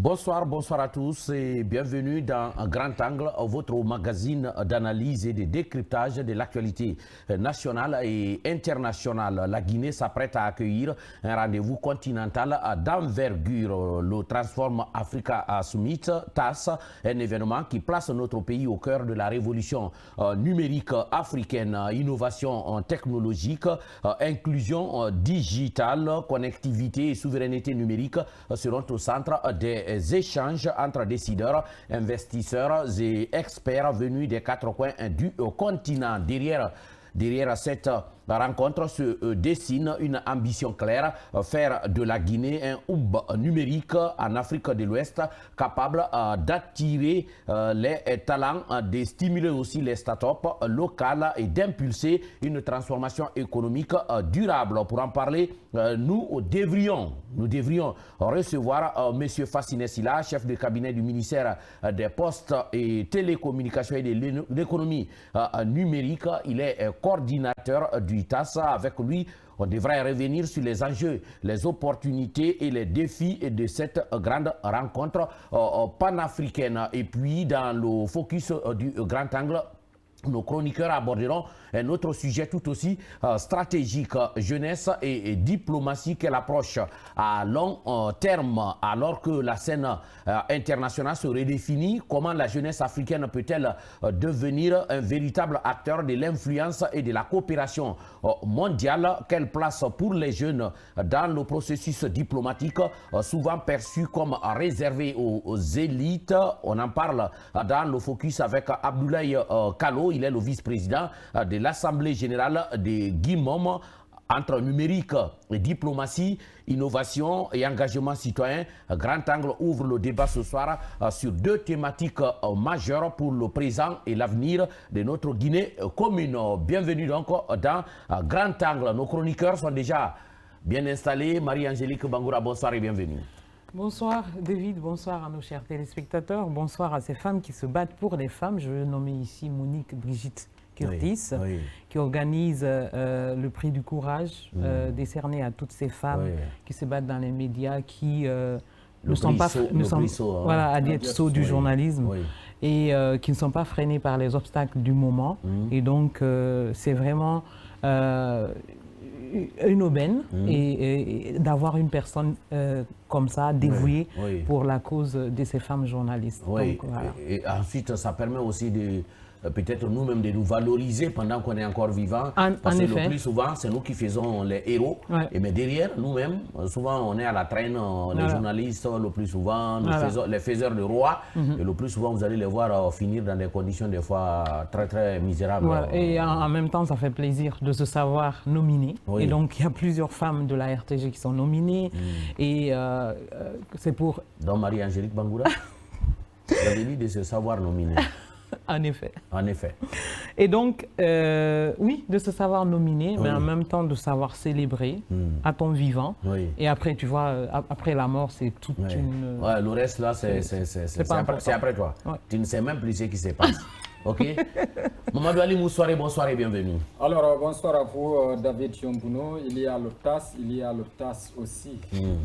Bonsoir, bonsoir à tous et bienvenue dans Grand Angle, votre magazine d'analyse et de décryptage de l'actualité nationale et internationale. La Guinée s'apprête à accueillir un rendez-vous continental d'envergure. Le Transform Africa Summit, TAS, un événement qui place notre pays au cœur de la révolution numérique africaine. Innovation technologique, inclusion digitale, connectivité et souveraineté numérique seront au centre des échanges entre décideurs, investisseurs et experts venus des quatre coins du continent. Derrière cette rencontre se dessine une ambition claire, faire de la Guinée un hub numérique en Afrique de l'Ouest capable d'attirer les talents, de stimuler aussi les startups locales et d'impulser une transformation économique durable. Pour en parler, nous devrions recevoir M. Fassine Silla, chef de cabinet du ministère des Postes et Télécommunications et de l'économie numérique. Il est coordinateur du TAS. Avec lui, on devrait revenir sur les enjeux, les opportunités et les défis de cette grande rencontre panafricaine. Et puis, dans le focus du Grand Angle, nos chroniqueurs aborderont un autre sujet tout aussi stratégique, jeunesse et diplomatie, qu'elle approche à long terme. Alors que la scène internationale se redéfinit, comment la jeunesse africaine peut-elle devenir un véritable acteur de l'influence et de la coopération mondiale? Quelle place pour les jeunes dans le processus diplomatique, souvent perçu comme réservé aux élites? On en parle dans le focus avec Abdoulaye Kalo. Il est le vice-président de l'Assemblée générale de Guimom. Entre numérique et diplomatie, innovation et engagement citoyen, Grand Angle ouvre le débat ce soir sur deux thématiques majeures pour le présent et l'avenir de notre Guinée commune. Bienvenue donc dans Grand Angle. Nos chroniqueurs sont déjà bien installés. Marie-Angélique Bangoura, bonsoir et bienvenue. Bonsoir David, bonsoir à nos chers téléspectateurs, bonsoir à ces femmes qui se battent pour les femmes. Je veux nommer ici Monique Brigitte Curtis, qui organise le prix du courage décerné à toutes ces femmes qui se battent dans les médias, qui ne sont pas à Dietso du journalisme et qui ne sont pas freinés par les obstacles du moment. Et donc c'est vraiment une aubaine et d'avoir une personne comme ça, dévouée pour la cause de ces femmes journalistes. Donc, voilà. Et ensuite, ça permet aussi de peut-être nous-mêmes de nous valoriser pendant qu'on est encore vivant. Parce que le plus souvent, c'est nous qui faisons les héros. Mais derrière, nous-mêmes, souvent, on est à la traîne, les journalistes, le plus souvent, les faiseurs de rois. Et le plus souvent, vous allez les voir finir dans des conditions des fois très, très misérables. Et en même temps, ça fait plaisir de se savoir nominé. Et donc, il y a plusieurs femmes de la RTG qui sont nominées. Et c'est pour... Donc, Marie-Angélique Bangoura, vous avez dit de se savoir nominé. En effet. En effet. Et donc, oui, de se savoir nominer, mais en même temps de savoir célébrer à ton vivant. Et après, tu vois, après la mort, c'est toute une... Ouais, le reste, là, c'est après toi. Tu ne sais même plus ce qui se passe. Ok. Mamadou Ali Moussoiré, bonsoir et bienvenue. Alors, bonsoir à vous, David Chiombuno. Il y a le TAS, il y a le TAS aussi.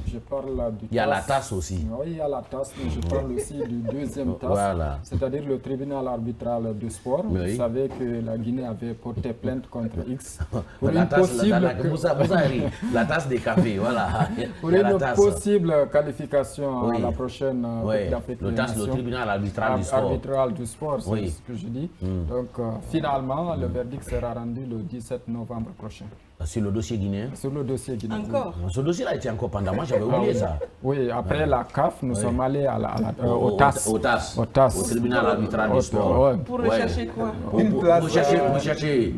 Je parle du TAS. Il y a la TAS aussi. Oui, il y a la TAS, mais je parle aussi du deuxième TAS, c'est-à-dire le tribunal arbitral du sport. Vous savez que la Guinée avait porté plainte contre X pour la une possible... la TAS des cafés, voilà. Pour une possible qualification à la prochaine le TAS, le tribunal arbitral du sport, c'est ce que je dis. Donc, finalement, le verdict sera rendu le 17 novembre prochain. Sur le dossier guinéen? Sur le dossier guinéen. Encore? Ce dossier-là était encore pendant moi, j'avais oublié ça. Oui, après la CAF, nous sommes allés au TAS. Au tribunal arbitral du sport. Pour rechercher quoi? Pour chercher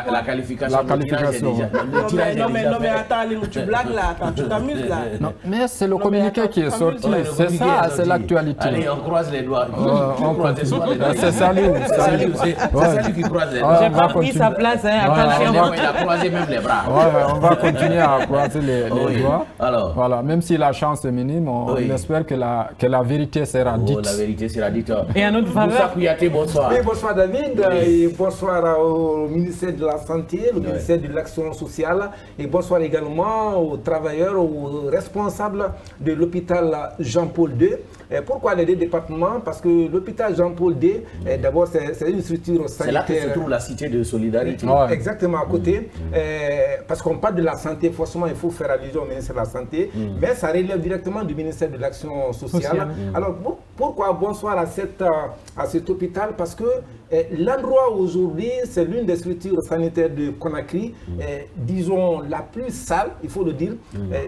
la qualification. La qualification. Non mais attends, tu blagues là, attends, tu t'amuses là. Non, mais c'est le communiqué qui est sorti, c'est ça, c'est l'actualité. Allez, on croise les doigts. C'est salut. lui qui croise les bras. J'ai pas pris sa place, hein, attention. Il a croisé même les bras. On va continuer à croiser les doigts. Alors. Voilà, même si la chance est minime, on espère que la vérité sera dite. La vérité sera dite. Et à notre faveur. Bonsoir. Oui, bonsoir David, et bonsoir au ministère de la Santé, au ministère de l'Action sociale, et bonsoir également aux travailleurs, aux responsables de l'hôpital Jean-Paul II. Pourquoi les deux départements? Parce que l'hôpital Jean-Paul II, d'abord, c'est une structure sanitaire. C'est là que se trouve la cité de solidarité. Exactement, à côté. Parce qu'on parle de la santé, forcément, il faut faire allusion au ministère de la Santé, mais ça relève directement du ministère de l'Action sociale. Alors, pourquoi bonsoir à cet hôpital? Parce que l'endroit aujourd'hui, c'est l'une des structures sanitaires de Conakry, disons la plus sale, il faut le dire.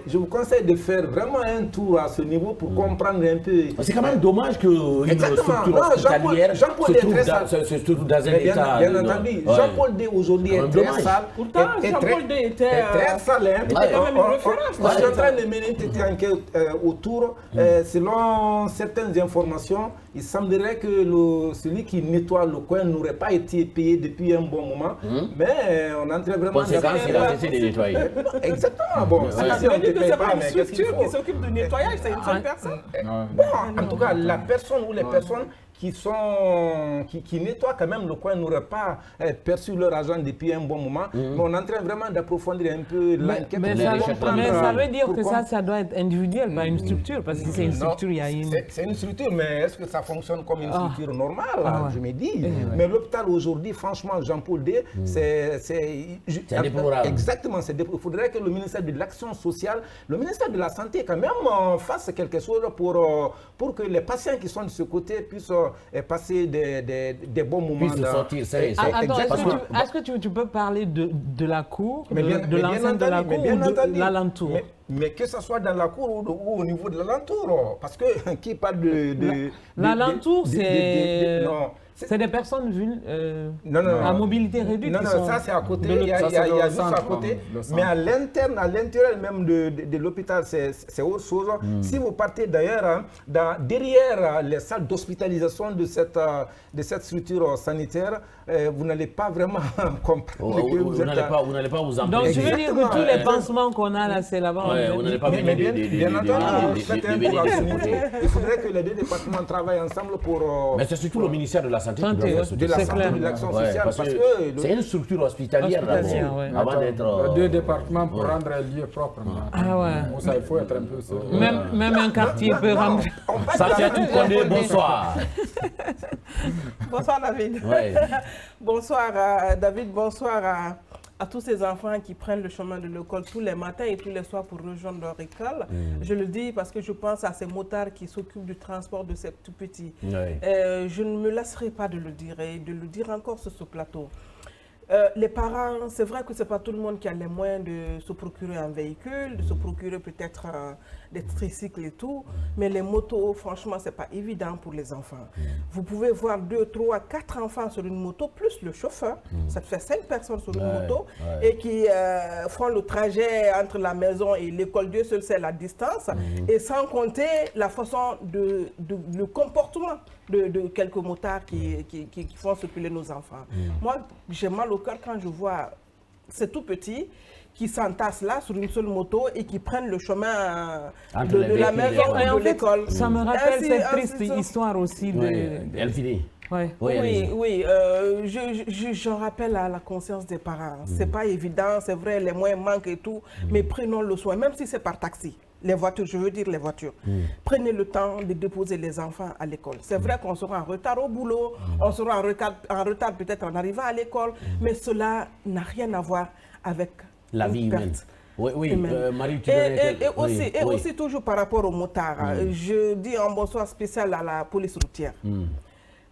Je vous conseille de faire vraiment un tour à ce niveau pour comprendre un peu. C'est quand même dommage qu'une structure hospitalière se trouve dans un état... Bien entendu, Jean-Paul II aujourd'hui est très sale. Pourtant, Jean-Paul II était très sale. Il était quand même une référence. Je suis en train de mener une petite enquête autour. Selon certaines informations, il semblerait que celui qui nettoie le coin n'aurait pas été payé depuis un bon moment. Mais on entrait vraiment... Conséquence, il a cessé de nettoyer. Exactement. Bon, ça veut dire que c'est pas une structure qui s'occupe du nettoyage, c'est une seule personne. Bon, en tout cas, la personne ou les personnes qui nettoient quand même le coin n'auraient pas perçu leur argent depuis un bon moment. Mais on est en train vraiment d'approfondir un peu l'enquête. Mais ça veut dire que ça doit être individuel, pas une structure, parce que c'est une structure, il y a une... C'est une structure, mais est-ce que ça fonctionne comme une structure normale? Je me dis. Mais l'hôpital aujourd'hui, franchement, Jean-Paul II, c'est déplorable. Exactement. Il faudrait que le ministère de l'Action sociale, le ministère de la Santé quand même fasse quelque chose pour que les patients qui sont de ce côté puissent passer des bons moments. Est-ce que tu peux parler de la cour, de l'enceinte de la cour ou de l'alentour? Mais que ce soit dans la cour ou au niveau de l'alentour. Parce que qui parle de l'alentour, c'est des personnes à mobilité réduite. Non, ça c'est à côté. Il y a juste à côté. Mais à l'intérieur même de l'hôpital, c'est autre chose. Si vous partez d'ailleurs, derrière les salles d'hospitalisation de cette structure sanitaire, vous n'allez pas vraiment comprendre que vous n'allez pas vous en Donc tu veux dire que tous les pansements qu'on a là, c'est là-bas. Vous n'allez pas bien entendu, il faudrait que les deux départements travaillent ensemble pour... Mais c'est surtout le ministère de la Santé qui doit faire ce de la santé, de l'action sociale. Parce que c'est une structure hospitalière d'abord, avant d'être... Deux départements pour rendre un lieu propre. Ça, il faut être un peu sérieux. Même un quartier peut rendre... Safia Toukonde, bonsoir. Bonsoir David. Bonsoir David, bonsoir à tous ces enfants qui prennent le chemin de l'école tous les matins et tous les soirs pour rejoindre leur école. Je le dis parce que je pense à ces motards qui s'occupent du transport de ces tout petits. Je ne me lasserai pas de le dire et de le dire encore sur ce plateau. Les parents, c'est vrai que ce n'est pas tout le monde qui a les moyens de se procurer un véhicule, de se procurer peut-être des tricycles et tout, mais les motos, franchement, ce n'est pas évident pour les enfants. Vous pouvez voir 2, 3, 4 enfants sur une moto, plus le chauffeur, ça te fait 5 personnes sur une moto, et qui font le trajet entre la maison et l'école, Dieu seul sait la distance, et sans compter la façon le comportement de quelques motards qui font circuler nos enfants. Moi, j'ai mal au cœur quand je vois ces tout petits qui s'entassent là sur une seule moto et qui prennent le chemin de la maison et de l'école. Ça me rappelle cette triste histoire aussi de... Elle finit. Oui, j'en rappelle à la conscience des parents. C'est pas évident, c'est vrai, les moyens manquent et tout, mais prenons le soin, même si c'est par taxi. Les voitures, je veux dire les voitures. Prenez le temps de déposer les enfants à l'école. C'est vrai qu'on sera en retard au boulot, on sera en retard peut-être en arrivant à l'école, mais cela n'a rien à voir avec la vie humaine. Marie, tu et aussi toujours par rapport aux motards, je dis un bonsoir spécial à la police routière.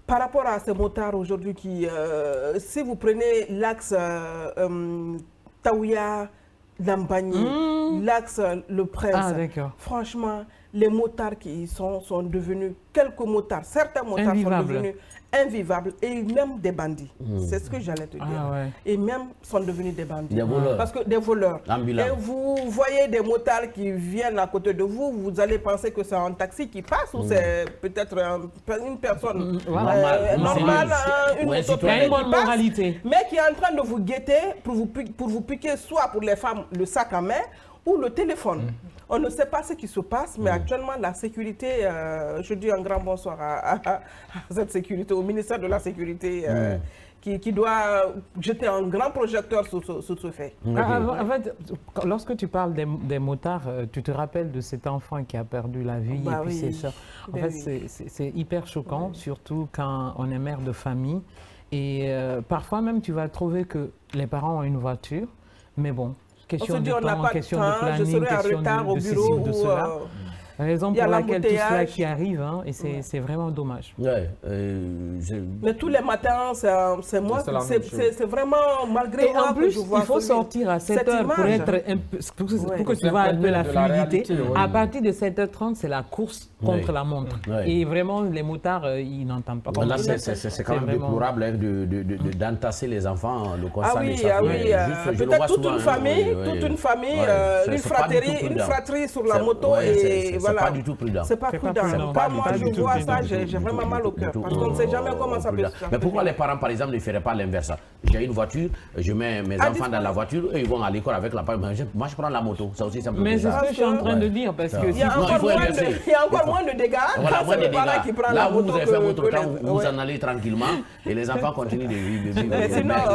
Par rapport à ces motards aujourd'hui qui, si vous prenez l'axe Taouya, Lambani, l'axe Le Prince, franchement, les motards qui sont devenus, quelques motards, certains motards sont devenus invivables et même des bandits. C'est ce que j'allais te dire. Et même sont devenus des bandits. Des voleurs. Parce que des voleurs. Ambulants. Et vous voyez des motards qui viennent à côté de vous, vous allez penser que c'est un taxi qui passe ou c'est peut-être une personne normale, une une bonne moralité, mais qui est en train de vous guetter pour vous piquer soit pour les femmes le sac à main ou le téléphone. On ne sait pas ce qui se passe, mais actuellement, la sécurité, je dis un grand bonsoir à cette sécurité, au ministère de la Sécurité, qui doit jeter un grand projecteur sur ce fait. En fait, lorsque tu parles des motards, tu te rappelles de cet enfant qui a perdu la vie et puis ses soeurs. En fait, c'est hyper choquant, surtout quand on est mère de famille. Et parfois même, tu vas trouver que les parents ont une voiture, mais bon, question de temps, question de planning, je serai en retard au bureau de cela. Raison pour laquelle tout cela qui arrive, hein, et c'est vraiment dommage. Mais tous les matins, c'est moi, c'est vraiment malgré moi. En plus, il faut sortir à 7 h pour que tu vois un peu la fluidité. À partir de 7h30, c'est la course contre la montre. Et vraiment, les motards, ils n'entendent pas. Là, c'est quand même déplorable d'entasser les enfants, le constat. Peut-être toute une famille, une fratrie sur la moto et c'est pas du tout prudent. C'est pas prudent. Moi, je vois ça, j'ai vraiment mal au cœur. Parce qu'on ne sait jamais comment ça peut se faire. Mais pourquoi les parents, par exemple, ne feraient pas l'inverse? J'ai une voiture, je mets mes enfants dans la voiture, eux, ils vont à l'école avec la voiture. Moi, je prends la moto. Ça aussi, c'est un peu mais c'est ce que je suis en train de dire. Parce que il y a encore moins de dégâts. Voilà, moins de dégâts. Là, vous avez fait votre temps, vous en allez tranquillement et les enfants continuent de vivre.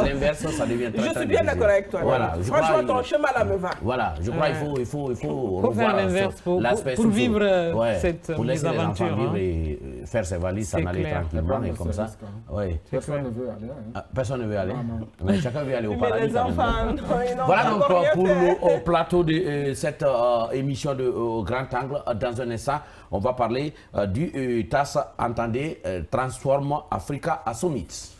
L'inverse, ça devient très, très difficile. Je suis bien d'accord avec toi. Franchement, ton chemin là me va. Voilà, je crois qu'il faut faire l'inverse pour vivre cette pour laisser les enfants vivre et faire ses valises, s'en aller tranquillement et comme ça. Personne ne veut aller. Personne ne veut aller. Mais chacun veut aller au paradis. Les enfants, voilà donc pour le plateau de cette émission de Grand Angle. Dans un instant, on va parler du TAS, entendez, Transform Africa Summit.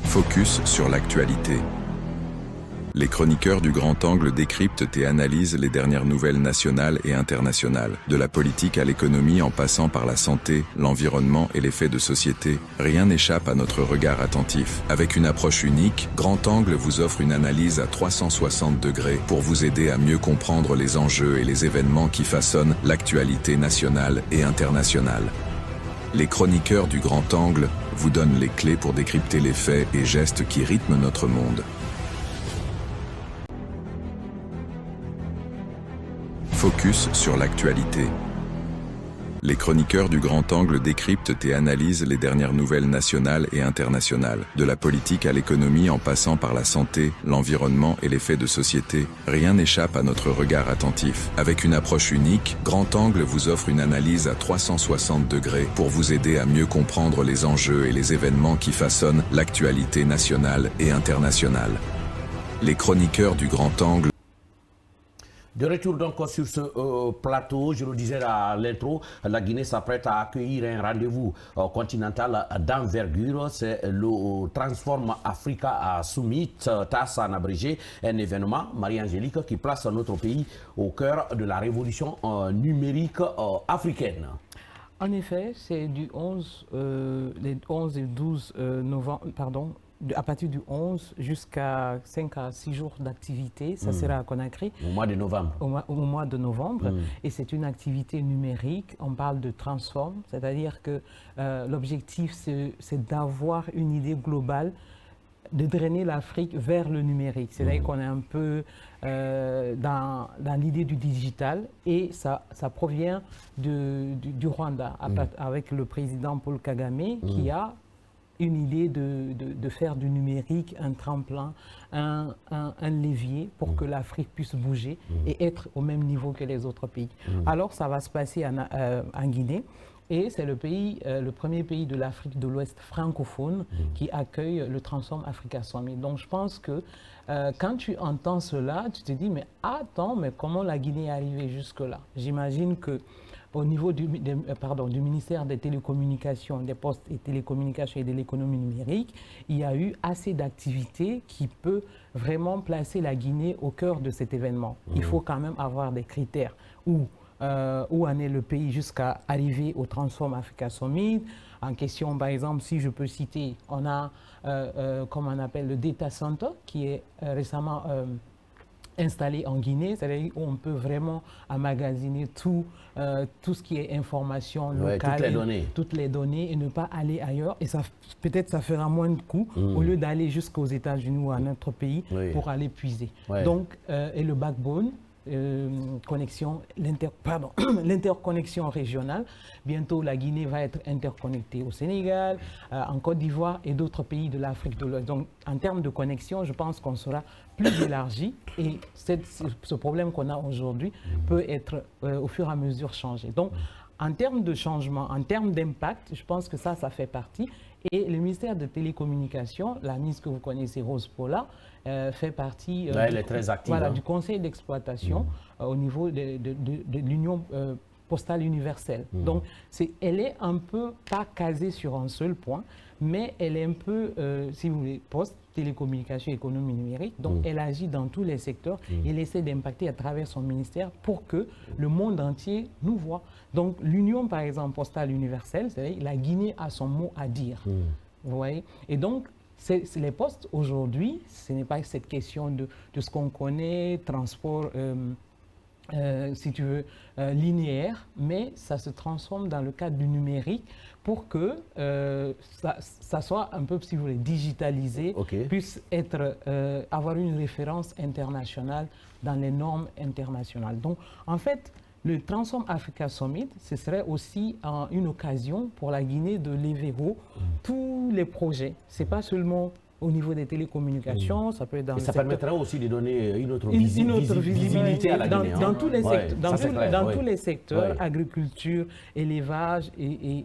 Focus sur l'actualité. Les chroniqueurs du Grand Angle décryptent et analysent les dernières nouvelles nationales et internationales. De la politique à l'économie en passant par la santé, l'environnement et les faits de société, rien n'échappe à notre regard attentif. Avec une approche unique, Grand Angle vous offre une analyse à 360 degrés pour vous aider à mieux comprendre les enjeux et les événements qui façonnent l'actualité nationale et internationale. Les chroniqueurs du Grand Angle vous donnent les clés pour décrypter les faits et gestes qui rythment notre monde. Focus sur l'actualité. Les chroniqueurs du Grand Angle décryptent et analysent les dernières nouvelles nationales et internationales. De la politique à l'économie en passant par la santé, l'environnement et les faits de société, rien n'échappe à notre regard attentif. Avec une approche unique, Grand Angle vous offre une analyse à 360 degrés pour vous aider à mieux comprendre les enjeux et les événements qui façonnent l'actualité nationale et internationale. Les chroniqueurs du Grand Angle. De retour donc sur ce plateau, je le disais à l'intro, la Guinée s'apprête à accueillir un rendez-vous continental d'envergure. C'est le Transform Africa Summit, TAS en abrégé, un événement, Marie-Angélique, qui place notre pays au cœur de la révolution numérique africaine. En effet, c'est du 11 et 12 novembre, à partir du 11 jusqu'à 5 à 6 jours d'activité, ça sera à Conakry. Au mois de novembre. Au mois de novembre. Et c'est une activité numérique. On parle de transform, c'est-à-dire que l'objectif, c'est d'avoir une idée globale, de drainer l'Afrique vers le numérique. C'est-à-dire qu'on est un peu dans l'idée du digital et ça provient du Rwanda, avec le président Paul Kagame qui a une idée de faire du numérique un tremplin, un levier pour que l'Afrique puisse bouger et être au même niveau que les autres pays. Alors ça va se passer en Guinée et c'est le premier pays de l'Afrique de l'Ouest francophone qui accueille le Transform Africa Summit. Donc je pense que quand tu entends cela, tu te dis mais attends, mais comment la Guinée est arrivée jusque-là? J'imagine que au niveau du ministère des Télécommunications, des Postes et Télécommunications et de l'économie numérique, il y a eu assez d'activités qui peut vraiment placer la Guinée au cœur de cet événement. Il faut quand même avoir des critères où en est le pays jusqu'à arriver au Transform Africa Summit. En question, par exemple, si je peux citer, on a, comme on appelle, le Data Center qui est récemment installé en Guinée, c'est-à-dire où on peut vraiment emmagasiner tout ce qui est information locale, toutes les données et ne pas aller ailleurs. Et peut-être ça fera moins de coûts au lieu d'aller jusqu'aux États-Unis ou à notre pays pour aller puiser. Donc, et le backbone, l'interconnexion régionale. Bientôt, la Guinée va être interconnectée au Sénégal, en Côte d'Ivoire et d'autres pays de l'Afrique de l'Ouest. Donc, en termes de connexion, je pense qu'on sera plus élargi et ce problème qu'on a aujourd'hui peut être au fur et à mesure changé. Donc, en termes de changement, en termes d'impact, je pense que ça fait partie. Et le ministère de Télécommunications, la ministre que vous connaissez, Rose Pola, fait partie elle est très active, du conseil d'exploitation au niveau de l'Union postale universelle. Donc, elle est un peu pas casée sur un seul point, mais elle est un peu, si vous voulez, poste, télécommunications, économie numérique. Donc, elle agit dans tous les secteurs et elle essaie d'impacter à travers son ministère pour que le monde entier nous voit. Donc, l'Union, par exemple, postale universelle, c'est-à-dire la Guinée a son mot à dire. Vous voyez? Et donc, les postes aujourd'hui, ce n'est pas cette question de ce qu'on connaît, transport, si tu veux, linéaire, mais ça se transforme dans le cadre du numérique pour que ça soit un peu, si vous voulez, digitalisé, puisse avoir une référence internationale dans les normes internationales. Donc, en fait, le Transform Africa Summit, ce serait aussi une occasion pour la Guinée de lever haut tous les projets. Ce n'est pas seulement au niveau des télécommunications, ça peut être dans ça permettra aussi de donner une autre visibilité à la Guinée. Dans tous les secteurs, dans tous les secteurs, agriculture, élevage et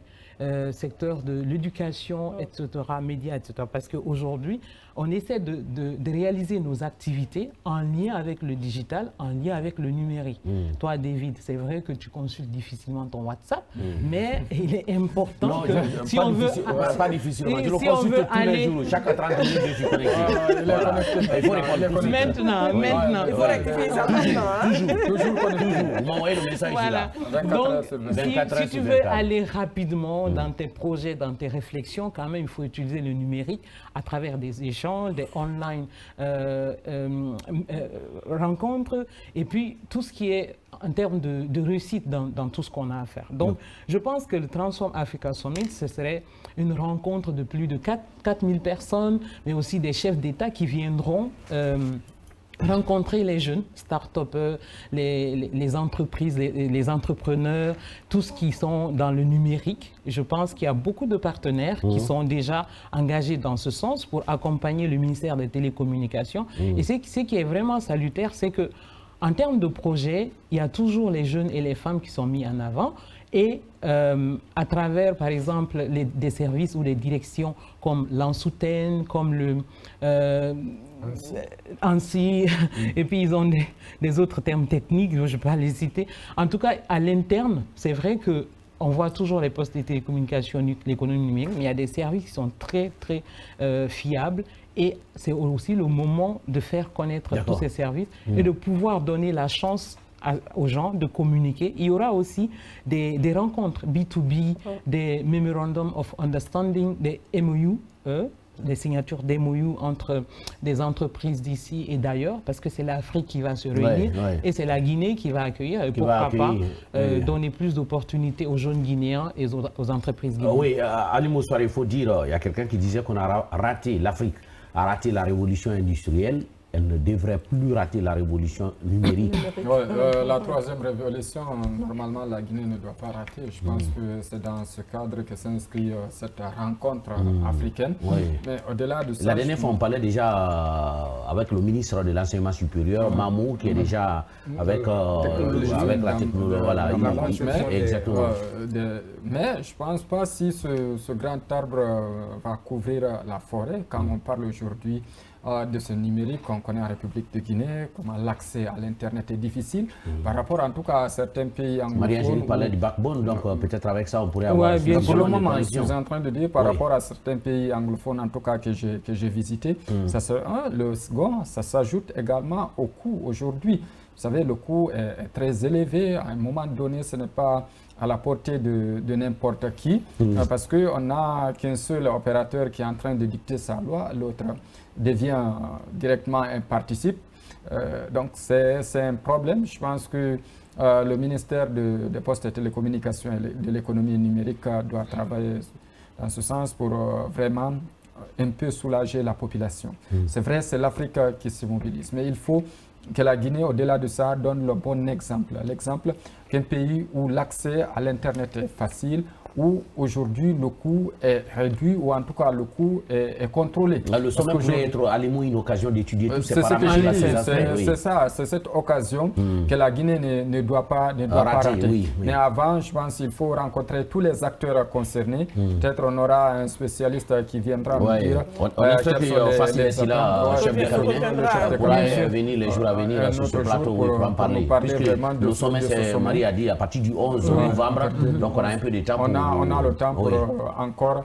secteur de l'éducation, etc., médias, etc. Parce qu'aujourd'hui, on essaie de réaliser nos activités en lien avec le digital, en lien avec le numérique. Toi, David, c'est vrai que tu consultes difficilement ton WhatsApp, mais il est important que si on veut... Pas difficilement, je le consulte tous les jours, chaque 30 minutes, je suis connecté. Il faut répondre Maintenant. Il faut rectifier ça maintenant. Toujours. Vous m'envoyez le message là. Donc, si tu veux aller rapidement dans tes projets, dans tes réflexions, quand même, il faut utiliser le numérique à travers des échanges, des online rencontres, et puis tout ce qui est en termes de réussite dans tout ce qu'on a à faire. Donc, je pense que le Transform Africa Summit, ce serait une rencontre de plus de 4000 personnes, mais aussi des chefs d'État qui viendront rencontrer les jeunes, start-upers, les entreprises, les entrepreneurs, tous ceux qui sont dans le numérique. Je pense qu'il y a beaucoup de partenaires qui sont déjà engagés dans ce sens pour accompagner le ministère des Télécommunications. Et ce qui est vraiment salutaire, c'est que en termes de projets, il y a toujours les jeunes et les femmes qui sont mis en avant. Et à travers, par exemple, des services ou des directions comme l'Ansouten, comme le ANSI, et puis ils ont des autres termes techniques, je ne vais pas les citer. En tout cas, à l'interne, c'est vrai qu'on voit toujours les postes de télécommunications, l'économie numérique, mais il y a des services qui sont très, très fiables. Et c'est aussi le moment de faire connaître tous ces services et de pouvoir donner la chance aux gens de communiquer. Il y aura aussi des rencontres B2B, des Memorandum of Understanding, des MOU, des signatures d'MOU entre des entreprises d'ici et d'ailleurs, parce que c'est l'Afrique qui va se réunir et c'est la Guinée qui va accueillir. Et pourquoi pas donner plus d'opportunités aux jeunes Guinéens et aux entreprises guinéennes. Oui, Ali Moussouari, il faut dire, il y a quelqu'un qui disait qu'on a raté, l'Afrique a raté la révolution industrielle. Elle ne devrait plus rater la révolution numérique. La troisième révolution, normalement, la Guinée ne doit pas rater. Je pense que c'est dans ce cadre que s'inscrit cette rencontre africaine. Mais au-delà de ça... La dernière fois, on parlait déjà avec le ministre de l'Enseignement supérieur, Mamou, qui est déjà avec la technologie. Voilà, exactement. Mais je ne pense pas si ce grand arbre va couvrir la forêt, quand on parle aujourd'hui de ce numérique qu'on connaît en République de Guinée, comment l'accès à l'Internet est difficile, par rapport en tout cas à certains pays anglophones. Marie-Angélique parlait du backbone, donc peut-être avec ça on pourrait avoir... Bien pour le moment, je suis en train de dire par rapport à certains pays anglophones, en tout cas que j'ai visités, le second, ça s'ajoute également au coût. Aujourd'hui, vous savez, le coût est très élevé. À un moment donné, ce n'est pas à la portée de n'importe qui, parce qu'on n'a qu'un seul opérateur qui est en train de dicter sa loi, l'autre devient directement un participe. Donc c'est un problème. Je pense que le ministère des Postes et Télécommunications et de l'économie numérique doit travailler dans ce sens pour vraiment un peu soulager la population. C'est vrai, c'est l'Afrique qui se mobilise, mais il faut que la Guinée, au-delà de ça, donne le bon exemple. L'exemple qu'un pays où l'accès à l'Internet est facile, où aujourd'hui le coût est réduit, ou en tout cas le coût est contrôlé. Le sommet pourrait être à l'EMO une occasion d'étudier tous ces paramètres. C'est ça, c'est cette occasion que la Guinée ne doit pas rater. Oui. Mais avant, je pense qu'il faut rencontrer tous les acteurs concernés. Peut-être on aura un spécialiste qui viendra nous dire... On espère que Facile Silla, chef de cabinet, pourra venir les jours à venir sur ce plateau pour en parler. Le sommet, Marie a dit, à partir du 11 novembre, donc on a un peu de temps pour... On a le temps pour encore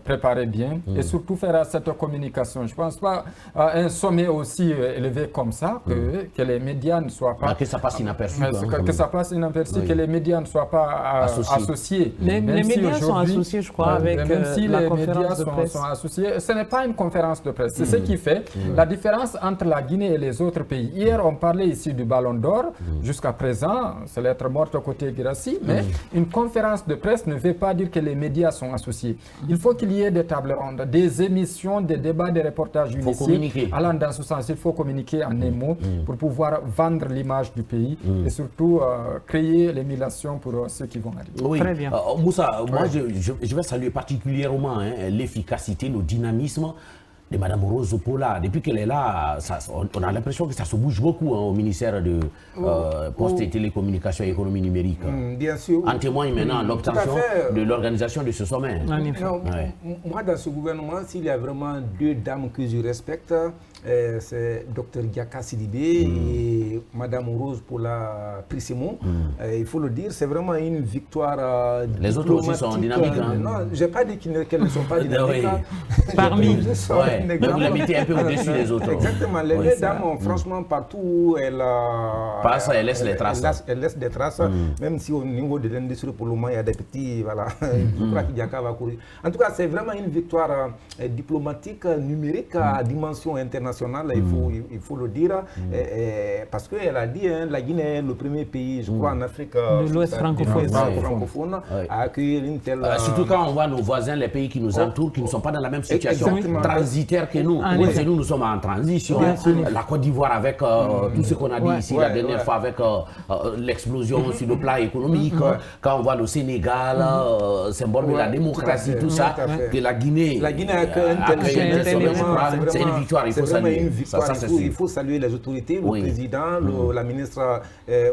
préparer bien et surtout faire cette communication. Je ne pense pas à un sommet aussi élevé comme ça, que les médias ne soient pas... Que ça passe inaperçu. Que ça passe inaperçu, que les médias ne soient pas associés. Les médias sont associés, je crois, avec même si la les conférence médias de presse. sont associés, ce n'est pas une conférence de presse. C'est ce qui fait la différence entre la Guinée et les autres pays. Hier, on parlait ici du Ballon d'Or. Jusqu'à présent, c'est l'être morte côté Guirassy, mais une conférence de presse ne veut pas dire que les médias sont associés. Il faut qu'il y ait des tables rondes, des émissions, des débats, des reportages judiciaires. Allant dans ce sens, il faut communiquer en un mot pour pouvoir vendre l'image du pays et surtout créer l'émulation pour ceux qui vont arriver. Oui. Très bien. Moussa, moi je vais saluer particulièrement l'efficacité, le dynamisme de Mme Rose Pola. Depuis qu'elle est là, on a l'impression que ça se bouge beaucoup au ministère de Postes et Télécommunications et Économie numérique. Bien sûr. En témoigne maintenant l'obtention de l'organisation de ce sommet. Moi, dans ce gouvernement, s'il y a vraiment deux dames que je respecte, c'est Dr Diaka Sidibé et Mme Rose Pola Prissimon. Il faut le dire, c'est vraiment une victoire. Les autres aussi sont dynamiques. Non, je n'ai pas dit qu'elles ne sont pas dynamiques. Parmi. Mais vous la mettez un peu au-dessus des autres. Exactement. Les deux dames, franchement, partout où elles passent, elles laissent les traces. Elles laissent des traces, même si au niveau de l'industrie, pour le moment, il y a des petits. Voilà. Je crois que Diaka va courir. En tout cas, c'est vraiment une victoire diplomatique, numérique à dimension internationale, il faut le dire. Parce qu'elle a dit, la Guinée est le premier pays, je crois, en Afrique de l'Ouest francophone à accueillir une telle. Surtout quand on voit nos voisins, les pays qui nous entourent, qui ne sont pas dans la même situation transitaire que nous. Nous sommes en transition. La Côte d'Ivoire avec tout ce qu'on a dit ici la dernière fois avec l'explosion sur le plan économique. Quand on voit le Sénégal, symbole de la démocratie, tout ça, que la Guinée a c'est une victoire, il faut saluer. Il faut saluer les autorités, le président, la ministre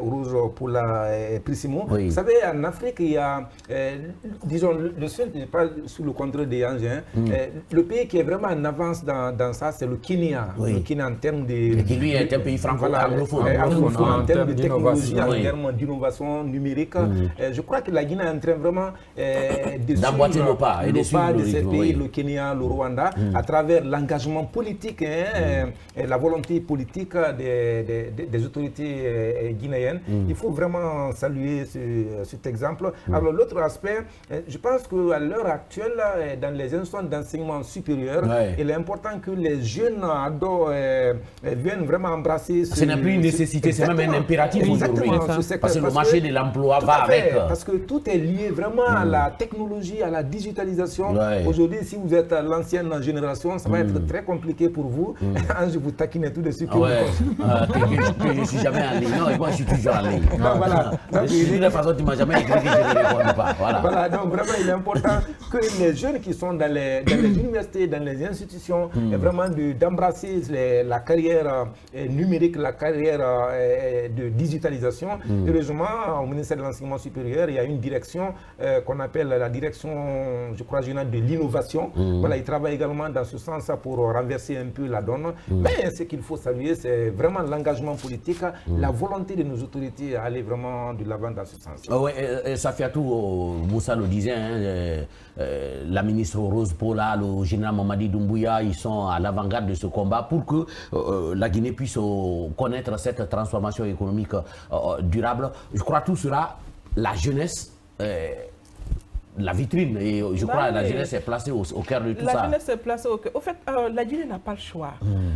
Rose Pola Prissimon. Vous savez, en Afrique, il y a, disons, le seul, pas sous le contrôle des Angers, le pays qui est vraiment en avance dans ça, c'est le Kenya. Le Kenya en termes de... Et qui lui est un pays franco-anglophone. En termes de technologie, en termes d'innovation numérique. Je crois que la Guinée est en train vraiment d'emboîter nos pas et de ces pays, le Kenya, le Rwanda, à travers l'engagement politique et la volonté politique des autorités guinéennes. Il faut vraiment saluer cet exemple. Alors l'autre aspect, je pense qu'à l'heure actuelle, dans les instances d'enseignement supérieur, il est important que les jeunes ados viennent vraiment embrasser ce n'est plus une nécessité, c'est même un impératif aujourd'hui. Parce que le marché de l'emploi va avec. Parce que tout est lié vraiment à la technologie, à la digitalisation. Aujourd'hui, si vous êtes l'ancienne génération, ça va être très compliqué pour vous. Je vous taquine tout de suite. Je ne suis jamais en ligne. Non, moi je suis toujours en ligne. De toute façon, tu ne m'as jamais écrit que je ne réponds pas. Voilà, donc vraiment, il est important que les jeunes qui sont dans les universités, dans les institutions position vraiment d'embrasser la carrière numérique, la carrière de digitalisation. Heureusement, au ministère de l'Enseignement supérieur, il y a une direction qu'on appelle la direction, je crois, générale de l'innovation. Voilà, il travaille également dans ce sens pour renverser un peu la donne. Mais ce qu'il faut saluer, c'est vraiment l'engagement politique, la volonté de nos autorités à aller vraiment de l'avant dans ce sens. Oui, Safiatou Moussa le disait, hein, la ministre Rose Paula, le général Mamadi Doumbouya, ils sont à l'avant-garde de ce combat pour que la Guinée puisse connaître cette transformation économique durable. Je crois que tout sera la jeunesse. La vitrine, et je crois que la jeunesse est placée au cœur de tout ça. La jeunesse est placée au cœur. Au fait, la Guinée n'a pas le choix.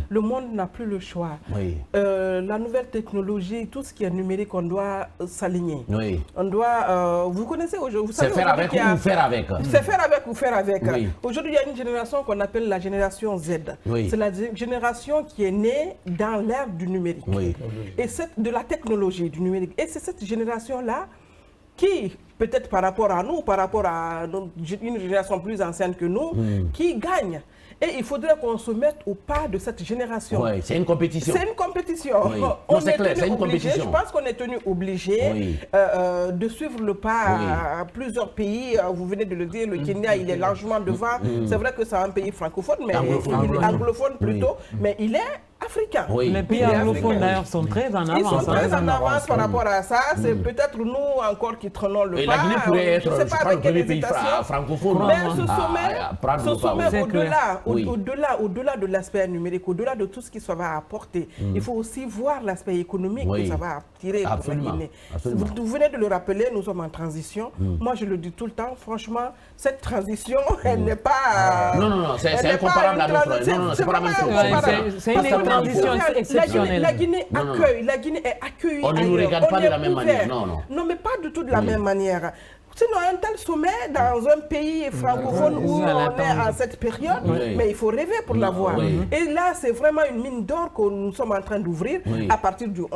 Le monde n'a plus le choix. Oui. La nouvelle technologie, tout ce qui est numérique, on doit s'aligner. Oui. On doit, vous connaissez aujourd'hui... C'est faire avec ou faire avec. C'est faire avec ou faire avec. Oui. Aujourd'hui, il y a une génération qu'on appelle la génération Z. Oui. C'est la génération qui est née dans l'ère du numérique. Oui. Et de la technologie, du numérique. Et c'est cette génération-là qui, peut-être par rapport à nous, par rapport à une génération plus ancienne que nous, qui gagne. Et il faudrait qu'on se mette au pas de cette génération. Oui, c'est une compétition. C'est une compétition. Oui. On C'est clair, c'est une compétition. Je pense qu'on est tenu obligé de suivre le pas à plusieurs pays. Vous venez de le dire, le Kenya, il est largement devant. C'est vrai que c'est un pays francophone, mais anglophone plutôt, mais il est africain. Oui. Les pays anglophones d'ailleurs sont très en avance. Ils sont très en avance par rapport à ça. C'est peut-être nous encore qui traînons le pas. Et la Guinée pourrait être, je crois, le premier pays francophone. Mais ce sommet au-delà de l'aspect numérique, au-delà de tout ce que ça va apporter, il faut aussi voir l'aspect économique que ça va attirer pour la Guinée. Vous venez de le rappeler, nous sommes en transition. Moi, je le dis tout le temps, franchement, cette transition, elle n'est pas... Non, c'est incomparable à notre... Non, c'est pas la même chose. C'est une transition exceptionnelle. La Guinée est accueillie. On ne nous regarde pas de la même manière, non, mais pas du tout de la même manière. Sinon, un tel sommet dans un pays francophone où on est à cette période, mais il faut rêver pour l'avoir. Et là, c'est vraiment une mine d'or que nous sommes en train d'ouvrir à partir du 11,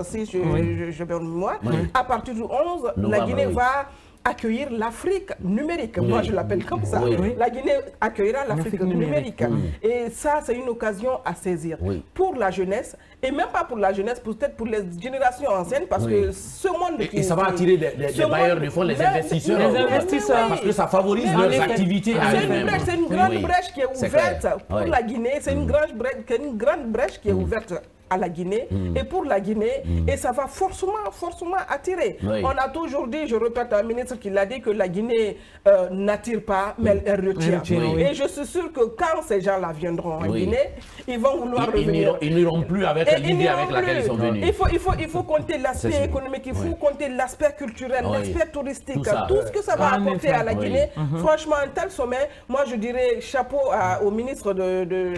si je vais en mémoire. À partir du 11, la Guinée va accueillir l'Afrique numérique. Moi, je l'appelle comme ça. La Guinée accueillera l'Afrique numérique. Et ça, c'est une occasion à saisir pour la jeunesse, et même pas pour la jeunesse, peut-être pour les générations anciennes, parce que ce monde... Et ça va attirer des bailleurs de fonds, les investisseurs. Parce que ça favorise leurs activités. C'est une grande brèche qui est ouverte pour la Guinée. C'est une grande brèche qui est ouverte à la Guinée et pour la Guinée, et ça va forcément attirer. On a toujours dit, je répète à un ministre qui l'a dit, que la Guinée n'attire pas, mais elle retient. Et je suis sûr que quand ces gens-là viendront en Guinée, ils vont vouloir revenir. Ils n'iront plus avec l'idée avec laquelle ils sont venus. Il faut compter l'aspect économique, il faut compter l'aspect culturel, l'aspect touristique, tout ce que ça va apporter à la Guinée. Franchement, un tel sommet, moi je dirais chapeau au ministre des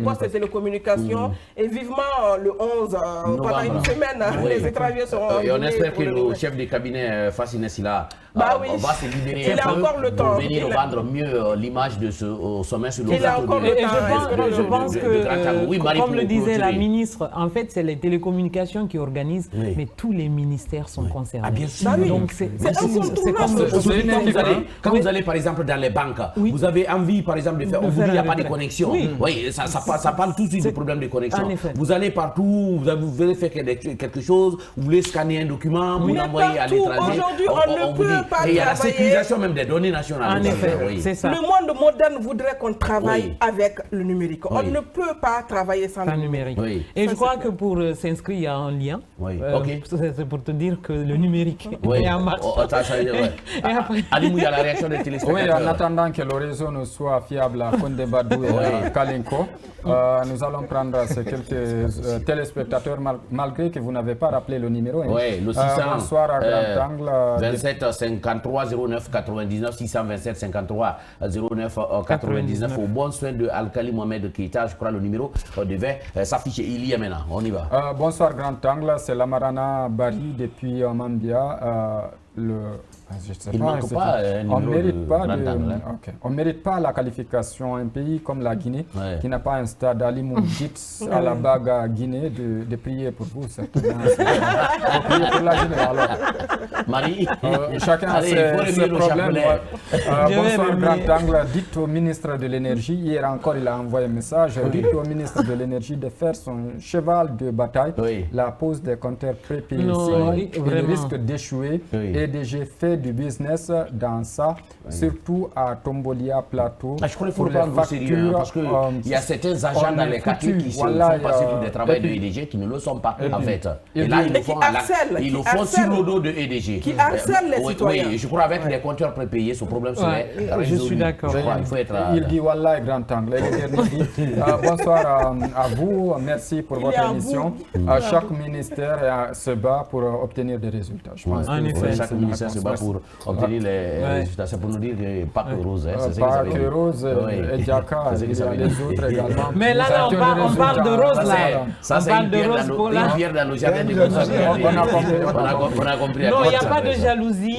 Postes et Télécommunications, et vivement le 11, pendant une semaine, les étrangers seront... Et on espère que le chef de cabinet, Fassine Silla, va se libérer un peu pour venir vendre mieux l'image de ce sommet sur le plateau de... Et je pense que, comme le disait la ministre, en fait, c'est les télécommunications qui organisent, mais tous les ministères sont concernés. Ah, bien sûr. Donc, c'est comme... Quand vous allez, par exemple, dans les banques, vous avez envie, par exemple, de faire... On vous dit qu'il n'y a pas de connexion. Oui, ça parle tout de suite du problème de connexion. Vous allez partout, vous voulez faire quelque chose, vous voulez scanner un document, vous l'envoyez à l'étranger. Aujourd'hui, on ne peut pas travailler. Et il y a la sécurisation même des données nationales. En effet, c'est ça. Le monde moderne voudrait qu'on travaille avec le numérique. On ne peut pas travailler sans le numérique. Et je crois que pour s'inscrire, il y a un lien. C'est pour te dire que le numérique est en marche. Ali Mouya, la réaction des téléspectateurs. Oui, en attendant que le réseau ne soit fiable à Condé Badou et à Kalinko, nous allons prendre ces quelques téléspectateurs, malgré que vous n'avez pas rappelé le numéro. Oui, le 600. Bonsoir à Grand Angle. 27 53 09 99 627 53 09 99. Au bon soin de Al-Khali Mohamed Keita, je crois le numéro devait s'afficher. Il y est maintenant. On y va. Bonsoir Grand Angle, c'est Lamarana Bari depuis Mambia. Il ne manque pas un niveau On ne mérite pas la qualification. Un pays comme la Guinée, qui n'a pas un stade Ali Moudjit à la bague à Guinée, de prier pour vous, certainement. De prier pour la Guinée. Alors, Marie, chacun a ses problèmes. Bonsoir, Grand Angle. Dites au ministre de l'Énergie, hier encore il a envoyé un message, dites au ministre de l'Énergie de faire son cheval de bataille, la pose des compteurs prépayés. Il risque d'échouer. EDG fait du business dans ça, surtout à Tombolia Plateau. Je crois qu'il faut le prendre au sérieux, parce qu'il y a certains agents dans les quartiers qui se font passer pour des travailleurs de EDG qui ne le sont pas, en fait. Et là, ils le font sur le dos de EDG. Qui harcèlent les citoyens. Oui, je crois avec les compteurs prépayés, ce problème serait résolu. Je suis d'accord. Il dit Wallah et Grand Angle. Bonsoir à vous, merci pour votre émission. Chaque ministère se bat pour obtenir des résultats. Je pense chaque ministère se bat pour obtenir les résultats. C'est pour nous dire que pas que Rose. Pas que Rose et Diaka, il y a les autres également. Mais là, on parle de Rose là. Ça, c'est une pierre dans le jardin des On a compris. Non, il n'y a pas de jalousie,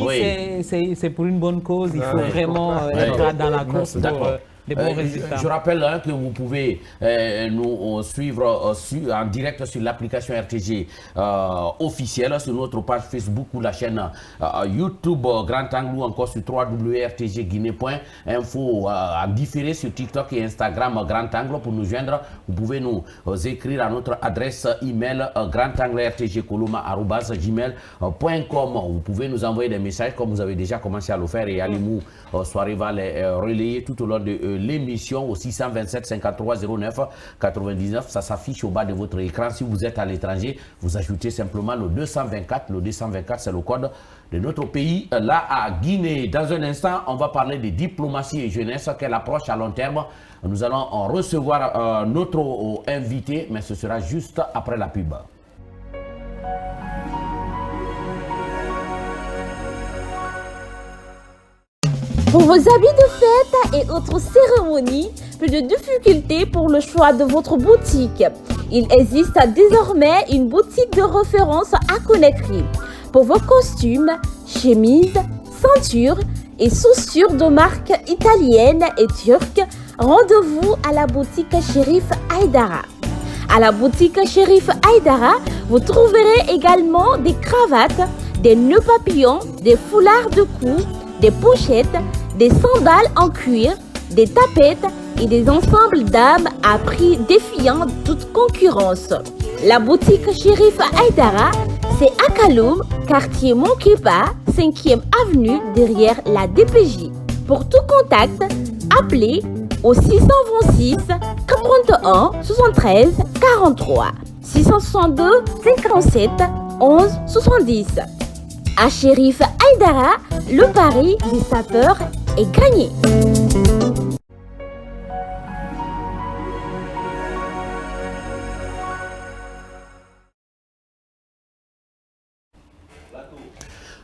c'est pour une bonne cause. Il faut vraiment être dans la course pour des bons résultats. Je rappelle que vous pouvez nous suivre en direct sur l'application RTG officielle, sur notre page Facebook ou la chaîne YouTube Grand Angle ou encore sur www.rtgguinée.info en différé sur TikTok et Instagram Grand Angle. Pour nous joindre, vous pouvez nous écrire à notre adresse email grandanglertgcoloma@gmail.com. Vous pouvez nous envoyer des messages comme vous avez déjà commencé à le faire et Alimou Soirée va les relayer tout au long de l'émission au 627 53 09 99. Ça s'affiche au bas de votre écran. Si vous êtes à l'étranger, vous ajoutez simplement le 224. Le 224, c'est le code de notre pays, là à Guinée. Dans un instant, on va parler de diplomatie et jeunesse, quelle approche à long terme. Nous allons recevoir notre invité, mais ce sera juste après la pub. Pour vos habits de fête et autres cérémonies, plus de difficultés pour le choix de votre boutique. Il existe désormais une boutique de référence à Conakry. Pour vos costumes, chemises, ceintures et chaussures de marque italienne et turque, rendez-vous à la boutique Chérif Aïdara. À la boutique Chérif Aïdara, vous trouverez également des cravates, des nœuds papillons, des foulards de cou, des pochettes, des sandales en cuir, des tapettes et des ensembles d'âmes à prix défiant toute concurrence. La boutique Chérif Aïdara, c'est à Kaloum, quartier Monképa, 5e avenue derrière la DPJ. Pour tout contact, appelez au 626 41 73 43 662 57 11 70. À Chérif Aïdara, le pari des sapeurs est gagné.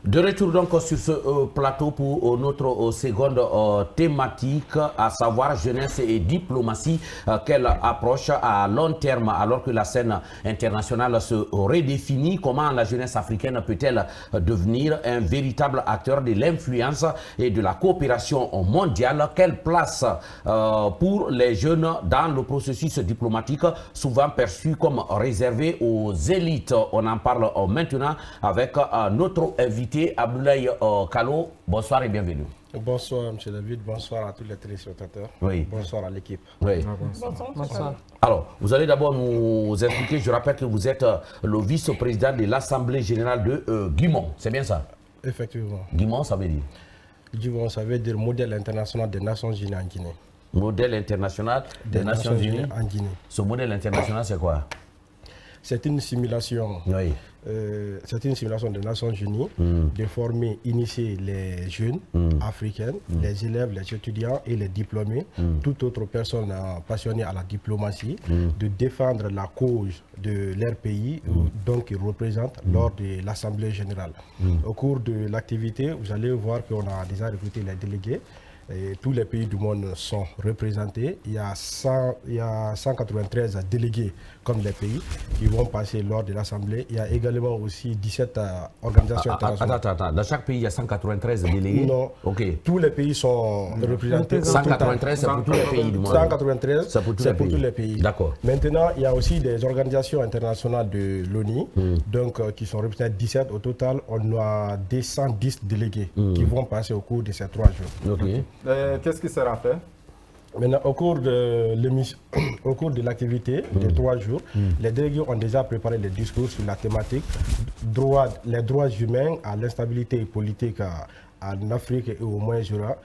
De retour donc sur ce plateau pour notre seconde thématique, à savoir jeunesse et diplomatie. Quelle approche à long terme alors que la scène internationale se redéfinit? Comment la jeunesse africaine peut-elle devenir un véritable acteur de l'influence et de la coopération mondiale? Quelle place pour les jeunes dans le processus diplomatique, souvent perçu comme réservé aux élites? On en parle maintenant avec notre invité Abdoulaye Kalo. Bonsoir et bienvenue. Bonsoir M. David, bonsoir à tous les téléspectateurs. Oui. Bonsoir à l'équipe. Oui. Bonsoir. Alors, vous allez d'abord nous expliquer, je rappelle que vous êtes le vice-président de l'Assemblée générale de Guimont, c'est bien ça? Effectivement. Guimont, ça veut dire? Guimont, ça veut dire modèle international des Nations Unies en Guinée. Modèle international des Nations Unies en Guinée. Ce modèle international, c'est quoi? C'est une simulation. Oui. C'est une simulation des Nations Unies de former, initier les jeunes africains, les élèves, les étudiants et les diplômés, toute autre personne passionnée à la diplomatie, de défendre la cause de leur pays, donc ils représentent lors de l'Assemblée générale. Au cours de l'activité, vous allez voir qu'on a déjà recruté les délégués. Et tous les pays du monde sont représentés. Il y a 193 délégués comme les pays qui vont passer lors de l'Assemblée. Il y a également aussi 17 organisations internationales. Attends. Dans chaque pays, il y a 193 délégués? Non. Ok. Tous les pays sont représentés. 193, c'est pour tous les pays du monde. 193, c'est pour tous les pays. D'accord. Maintenant, il y a aussi des organisations internationales de l'ONU, donc qui sont représentées 17 au total. On a 210 délégués qui vont passer au cours de ces 3 jours. Ok. Qu'est-ce qui sera fait? Maintenant, au cours de l'activité de 3 jours, les délégués ont déjà préparé les discours sur la thématique les droits humains à l'instabilité politique en Afrique et au Moyen-Orient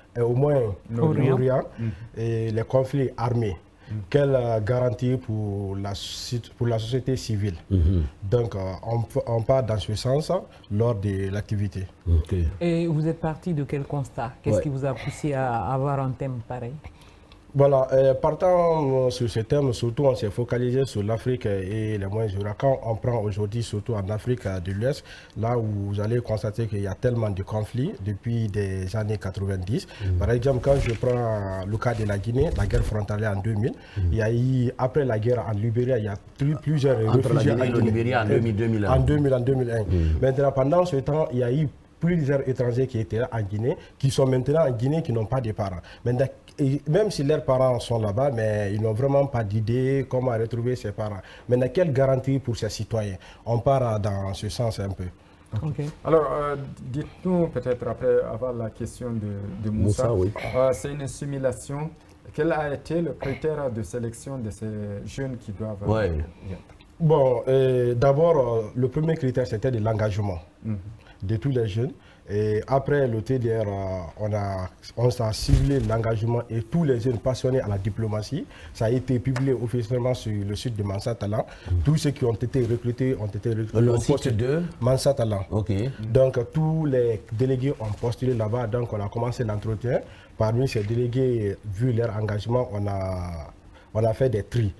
et les conflits armés. Quelle garantie pour la société civile. Donc, on part dans ce sens lors de l'activité. Okay. Et vous êtes parti de quel constat? Qu'est-ce qui vous a poussé à avoir un thème pareil? Voilà, partant sur ce thème, surtout on s'est focalisé sur l'Afrique et les Moyen-Orient. Quand on prend aujourd'hui, surtout en Afrique de l'Ouest, là où vous allez constater qu'il y a tellement de conflits depuis des années 90. Par exemple, quand je prends le cas de la Guinée, la guerre frontalière en 2000, il y a eu, après la guerre en Libéria, il y a plusieurs réfugiés en Guinée. En 2001. En 2001. Maintenant, pendant ce temps, il y a eu plusieurs étrangers qui étaient là en Guinée, qui sont maintenant en Guinée, qui n'ont pas de parents. Maintenant, même si leurs parents sont là-bas, mais ils n'ont vraiment pas d'idée comment retrouver ses parents. Maintenant, quelle garantie pour ces citoyens? On part dans ce sens un peu. Okay. Alors, dites-nous peut-être après avoir la question de Moussa, oui. C'est une simulation. Quel a été le critère de sélection de ces jeunes qui doivent... Bon, d'abord, le premier critère, c'était de l'engagement de tous les jeunes. Et après le TDR, on a ciblé l'engagement et tous les jeunes passionnés à la diplomatie. Ça a été publié officiellement sur le site de Mansa Talent. Tous ceux qui ont été recrutés ont été recrutés au poste de Mansa Talent. Okay. Donc tous les délégués ont postulé là-bas. Donc on a commencé l'entretien. Parmi ces délégués, vu leur engagement, on a fait des tris.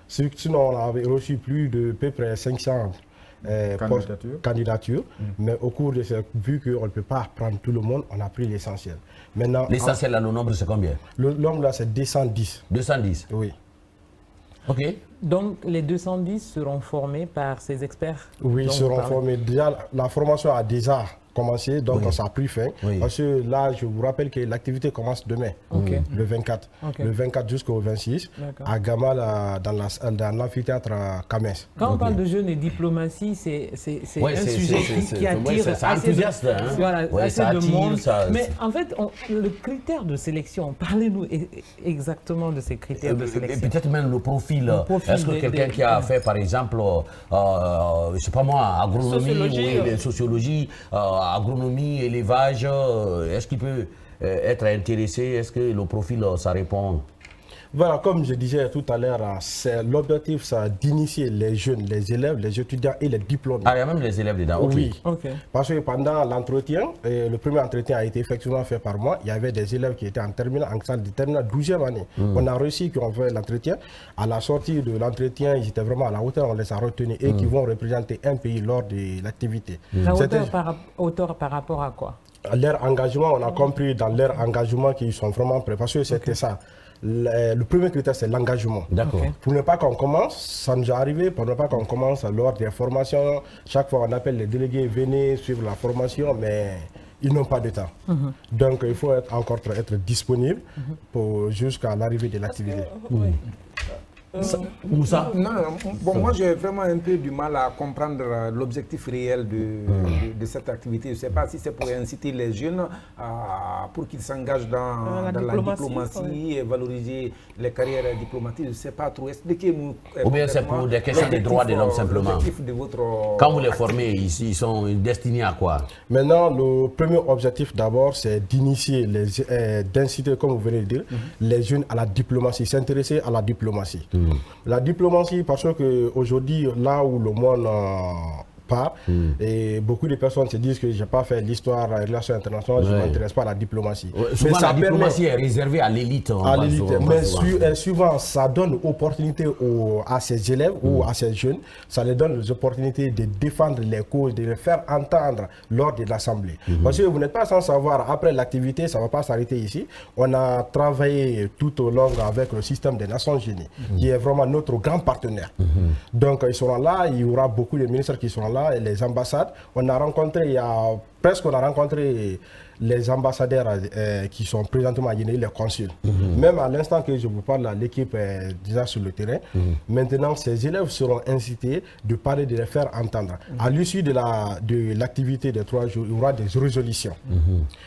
Sinon, on avait reçu plus de peu près 500 candidatures. Mais au cours de vu qu'on ne peut pas prendre tout le monde, on a pris l'essentiel. L'essentiel, là, le nombre, c'est combien? Le nombre, là, c'est 210. 210? Oui. OK. Donc, les 210 seront formés par ces experts? Oui, ils seront formés. Déjà, la formation a déjà commencé, donc ça a pris fin. Oui. Parce que là, je vous rappelle que l'activité commence demain, le 24. Le 24 jusqu'au 26, à Gamal, dans l'amphithéâtre Kamens. Quand on parle de jeunes et diplomatie, c'est un sujet qui attire assez de monde. Mais en fait, le critère de sélection, parlez-nous exactement de ces critères de sélection. Et peut-être même le profil. Est-ce que quelqu'un qui a fait, par exemple, je ne sais pas moi, agronomie, sociologie, agronomie, élevage, est-ce qu'il peut être intéressé? Est-ce que le profil, ça répond? Voilà, comme je disais tout à l'heure, l'objectif, c'est d'initier les jeunes, les élèves, les étudiants et les diplômés. Ah, il y a même les élèves dedans? Oui, parce que pendant l'entretien, le premier entretien a été effectivement fait par moi. Il y avait des élèves qui étaient en terminale, en salle de terminale, 12e année. On a réussi, qui ont fait l'entretien. À la sortie de l'entretien, ils étaient vraiment à la hauteur, on les a retenus et qui vont représenter un pays lors de l'activité. La hauteur par rapport à quoi? Leur engagement, on a compris dans leur engagement qu'ils sont vraiment prêts, parce que c'était ça. Le premier critère, c'est l'engagement. D'accord. Pour ne pas qu'on commence, ça nous est arrivé, pour ne pas qu'on commence lors des formations, chaque fois on appelle les délégués, venez suivre la formation, mais ils n'ont pas de temps. Donc il faut être disponible jusqu'à l'arrivée de l'activité. Moussa? Non, bon, moi j'ai vraiment un peu du mal à comprendre l'objectif réel de cette activité. Je ne sais pas si c'est pour inciter les jeunes pour qu'ils s'engagent dans la diplomatie et valoriser les carrières diplomatiques. Je ne sais pas trop. Expliquez-nous. Ou bien c'est pour des questions des droits de l'homme simplement. Quand vous les formez, ils sont destinés à quoi? Maintenant, le premier objectif d'abord, c'est d'initier, d'inciter, comme vous venez de dire, les jeunes à la diplomatie, s'intéresser à la diplomatie. La diplomatie, parce qu'aujourd'hui, là où le monde part. Et beaucoup de personnes se disent que je n'ai pas fait l'histoire, la relation internationale, je ne m'intéresse pas à la diplomatie. Souvent, la diplomatie est réservée à l'élite. Mais souvent, ça donne opportunité à ces élèves ou à ces jeunes, ça leur donne les opportunités de défendre les causes, de les faire entendre lors de l'Assemblée. Parce que vous n'êtes pas sans savoir, après l'activité, ça ne va pas s'arrêter ici. On a travaillé tout au long avec le système des Nations Unies, qui est vraiment notre grand partenaire. Donc, ils seront là, il y aura beaucoup de ministres qui seront là, et les ambassades. On a rencontré les ambassadeurs qui sont présentement à Guinée, les consuls. Même à l'instant que je vous parle, l'équipe est déjà sur le terrain. Maintenant, ces élèves seront incités de parler, de les faire entendre. À l'issue de l'activité des 3 jours, il y aura des résolutions.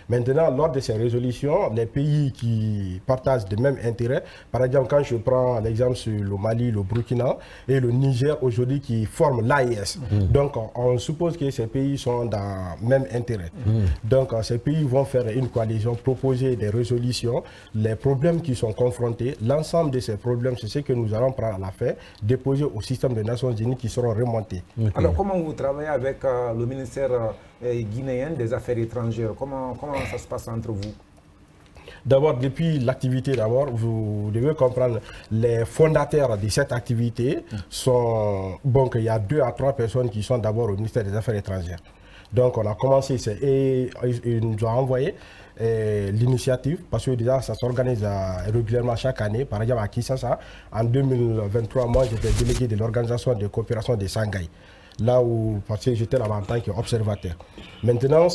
Maintenant, lors de ces résolutions, les pays qui partagent les mêmes intérêts, par exemple, quand je prends l'exemple sur le Mali, le Burkina et le Niger aujourd'hui qui forment l'AES. Donc, on suppose que ces pays sont dans le même intérêt. Donc, ces pays vont faire une coalition, proposer des résolutions, les problèmes qui sont confrontés, l'ensemble de ces problèmes, c'est ce que nous allons prendre à la fin, déposer au système des Nations Unies qui seront remontés. Alors, comment vous travaillez avec le ministère guinéen des Affaires étrangères? Comment ça se passe entre vous? D'abord, depuis l'activité, vous devez comprendre, les fondateurs de cette activité sont, bon, il y a 2 à 3 personnes qui sont d'abord au ministère des Affaires étrangères. Donc on a commencé et ils nous ont envoyé l'initiative parce que déjà ça s'organise régulièrement chaque année. Par exemple à Kinshasa, en 2023, moi j'étais délégué de l'organisation de coopération de Shanghai. Là où, parce que j'étais là en tant qu'observateur. Maintenant,